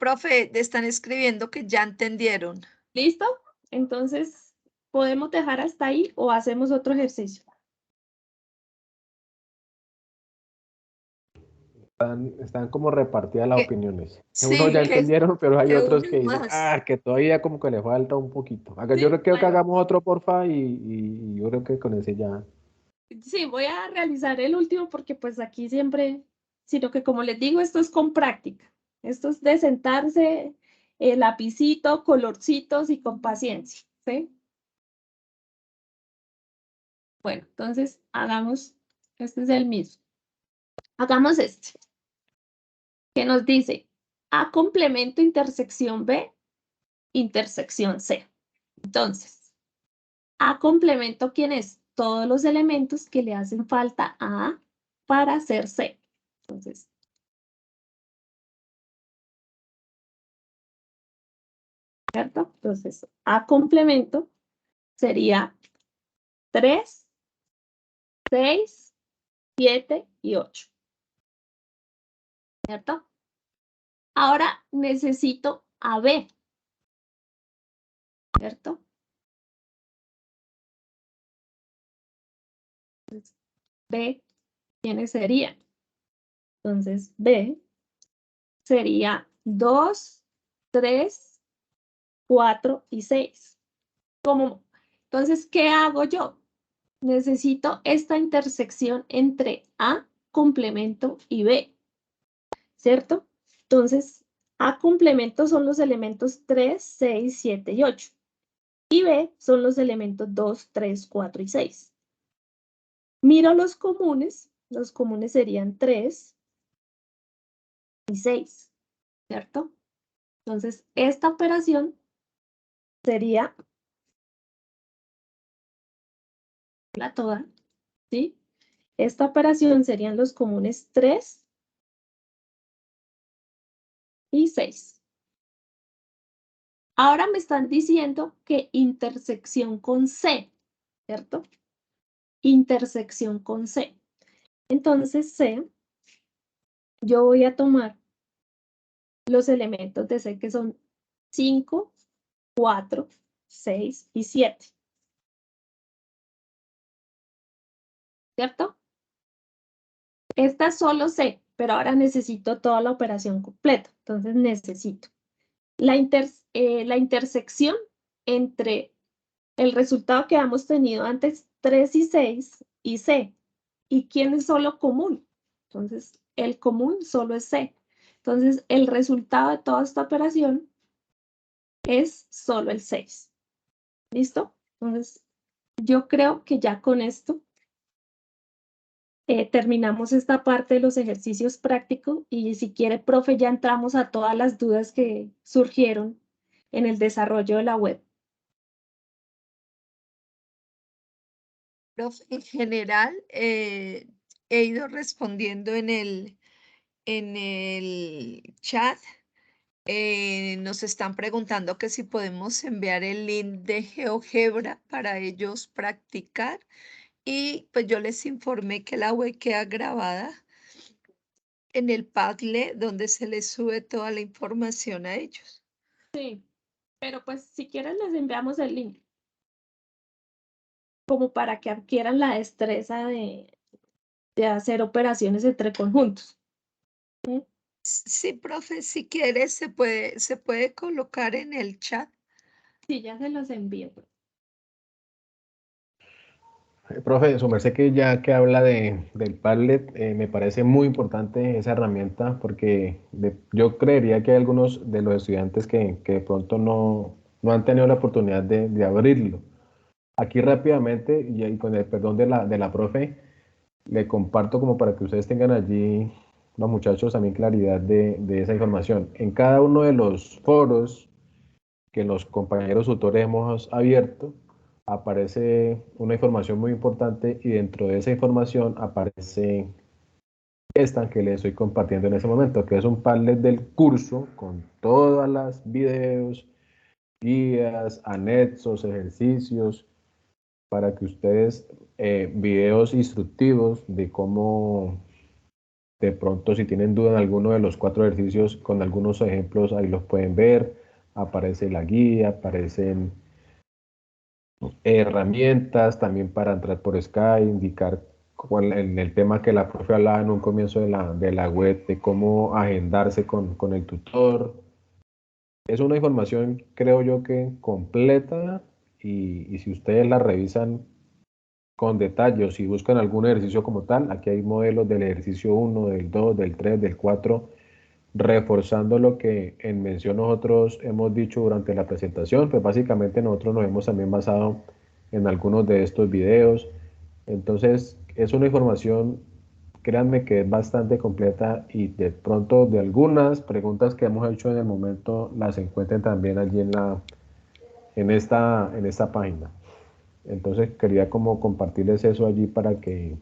Profe, están escribiendo que ya entendieron. ¿Listo? Entonces, ¿podemos dejar hasta ahí o hacemos otro ejercicio? Están como repartidas las Que- opiniones. Unos Sí, ya entendieron, pero hay que otros uno que dicen, más. que todavía como que le falta un poquito. Yo Sí, creo que bueno, hagamos otro, porfa, y yo creo que con ese ya. sí, voy a realizar el último porque pues aquí siempre, sino que como les digo, esto es con práctica. Esto es de sentarse, lapicito, colorcitos y con paciencia, ¿sí? Bueno, entonces hagamos, este es el mismo. Hagamos este, que nos dice A complemento intersección B, intersección C. Entonces, A complemento, ¿quién es? Todos los elementos que le hacen falta a A para hacer C. Entonces, ¿cierto? Entonces, A complemento sería 3, 6, 7 y 8. ¿Cierto? Ahora necesito a B. ¿Cierto? Entonces, B, ¿quiénes serían? Entonces, B sería 2, 3, 4 y 6. Entonces, ¿qué hago yo? Necesito esta intersección entre A complemento y B, ¿cierto? Entonces, A complemento son los elementos 3, 6, 7 y 8. Y B son los elementos 2, 3, 4 y 6. Miro los comunes serían 3 y 6, ¿cierto? Entonces, esta operación sería la toda, ¿sí? Esta operación serían los comunes 3 y 6. Ahora me están diciendo que intersección con C, ¿cierto? Intersección con C. Entonces C, yo voy a tomar los elementos de C que son 5, 4, 6 y 7. ¿Cierto? Esta es solo C, pero ahora necesito toda la operación completa. Entonces necesito la intersección entre el resultado que hemos tenido antes, 3 y 6, y C. ¿Y quién es solo común? Entonces, el común solo es C. Entonces, el resultado de toda esta operación es solo el 6. ¿Listo? Entonces, yo creo que ya con esto terminamos esta parte de los ejercicios prácticos y si quiere, profe, ya entramos a todas las dudas que surgieron en el desarrollo de la web. Profe, en general, he ido respondiendo en el chat. Nos están preguntando que si podemos enviar el link de GeoGebra para ellos practicar. Y pues yo les informé que la web queda grabada en el Padlet donde se les sube toda la información a ellos. Sí, pero pues si quieren les enviamos el link. Como para que adquieran la destreza de hacer operaciones entre conjuntos. ¿Sí? Sí, profe, si quieres se puede colocar en el chat. Sí, ya se los envío. Profe, su merced que ya que habla del Padlet, me parece muy importante esa herramienta porque yo creería que hay algunos de los estudiantes que de pronto no han tenido la oportunidad de abrirlo. Aquí rápidamente, y con el perdón de la profe, le comparto como para que ustedes tengan allí, los muchachos, también claridad de esa información. En cada uno de los foros que los compañeros tutores hemos abierto, aparece una información muy importante y dentro de esa información aparece esta que les estoy compartiendo en ese momento, que es un Padlet del curso con todas las videos, guías, anexos, ejercicios, para que ustedes, videos instructivos de cómo, de pronto si tienen duda en alguno de los 4 ejercicios, con algunos ejemplos ahí los pueden ver, aparece la guía, aparecen herramientas también para entrar por Skype, indicar en el tema que la profe hablaba en un comienzo de la web, de cómo agendarse con el tutor. Es una información, creo yo, que completa y si ustedes la revisan con detalle o si buscan algún ejercicio como tal, aquí hay modelos del ejercicio 1, del 2, del 3, del 4, reforzando lo que en mención nosotros hemos dicho durante la presentación, pues básicamente nosotros nos hemos también basado en algunos de estos videos. Entonces, es una información, créanme que es bastante completa y de pronto de algunas preguntas que hemos hecho en el momento las encuentren también allí en esta página. Entonces, quería como compartirles eso allí para que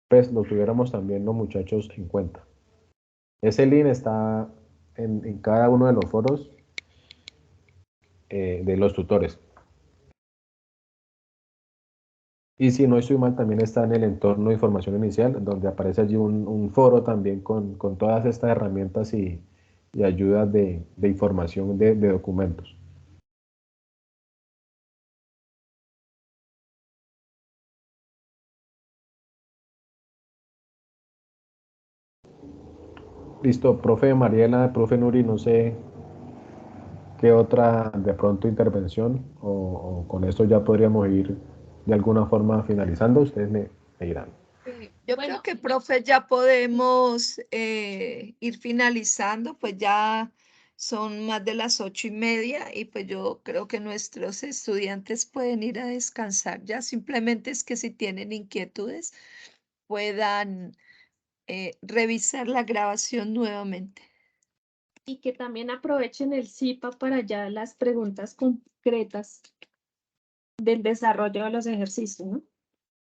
pues lo tuviéramos también los muchachos en cuenta. Ese link está en cada uno de los foros de los tutores. Y si no estoy mal, también está en el entorno de información inicial, donde aparece allí un foro también con todas estas herramientas y ayudas de información de documentos. Listo, profe Mariela, profe Nuri, no sé qué otra de pronto intervención o con esto ya podríamos ir de alguna forma finalizando. Ustedes me dirán. Yo creo que, profe, ya podemos ir finalizando, pues ya son más de las 8:30 y pues yo creo que nuestros estudiantes pueden ir a descansar. Ya simplemente es que si tienen inquietudes puedan revisar la grabación nuevamente. Y que también aprovechen el CIPA para ya las preguntas concretas del desarrollo de los ejercicios, ¿no?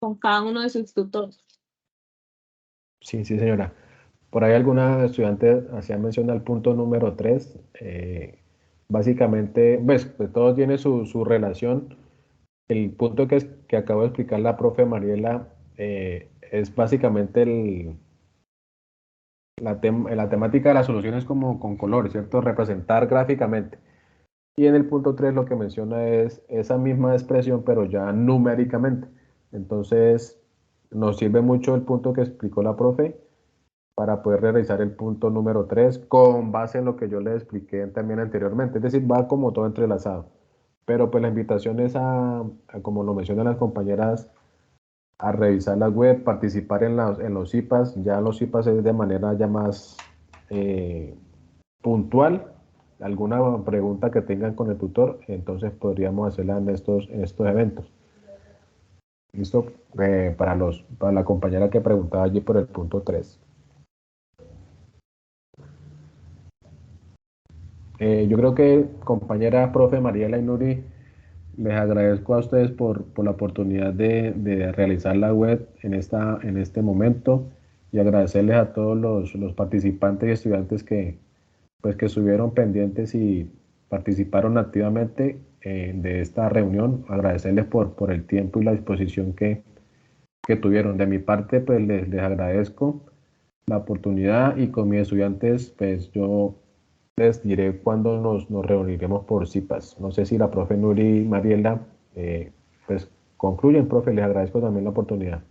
Con cada uno de sus tutores. Sí, sí, señora. Por ahí alguna estudiante hacía mención al punto número 3. Básicamente, pues todo tiene su relación. El punto que acabo de explicar la profe Mariela es básicamente la temática de la solución es como con colores, ¿cierto? Representar gráficamente. Y en el punto 3 lo que menciona es esa misma expresión, pero ya numéricamente. Entonces, nos sirve mucho el punto que explicó la profe para poder realizar el punto número 3 con base en lo que yo le expliqué también anteriormente. Es decir, va como todo entrelazado. Pero pues la invitación es como lo mencionan las compañeras, a revisar la web, participar en los IPAs. Ya los IPAs es de manera ya más puntual. Alguna pregunta que tengan con el tutor, entonces podríamos hacerla en estos eventos. ¿Listo? Para la compañera que preguntaba allí por el punto 3. Yo creo que, compañera profe Mariela y Nuri, les agradezco a ustedes por la oportunidad de realizar la web en este momento, y agradecerles a todos los participantes y estudiantes que estuvieron pendientes y participaron activamente de esta reunión. Agradecerles por el tiempo y la disposición que tuvieron. De mi parte, pues les agradezco la oportunidad, y con mis estudiantes, pues yo les diré cuándo nos reuniremos por CIPAS. No sé si la profe Nuri y Mariela, pues concluyen, profe, les agradezco también la oportunidad.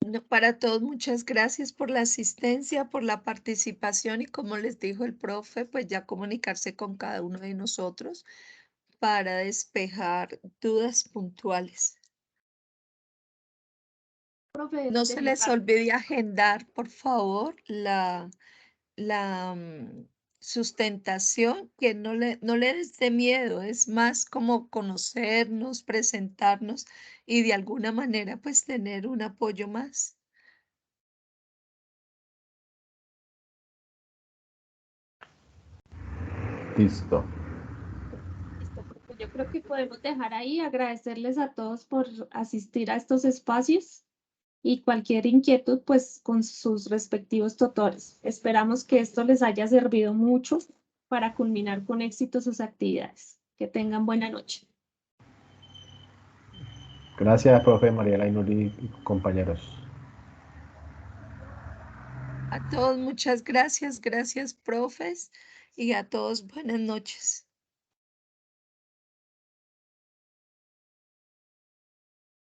No, para todos, muchas gracias por la asistencia, por la participación y como les dijo el profe, pues ya comunicarse con cada uno de nosotros para despejar dudas puntuales. Profe, No de se mi les parte, olvide agendar, por favor, la sustentación, que no le des de miedo, es más como conocernos, presentarnos y de alguna manera pues tener un apoyo más. Listo. listo, profe. Yo creo que podemos dejar ahí, agradecerles a todos por asistir a estos espacios y cualquier inquietud, pues con sus respectivos tutores. Esperamos que esto les haya servido mucho para culminar con éxito sus actividades. Que tengan buena noche. Gracias, profe Mariela y Nuri y compañeros. A todos muchas gracias, gracias profes y a todos buenas noches.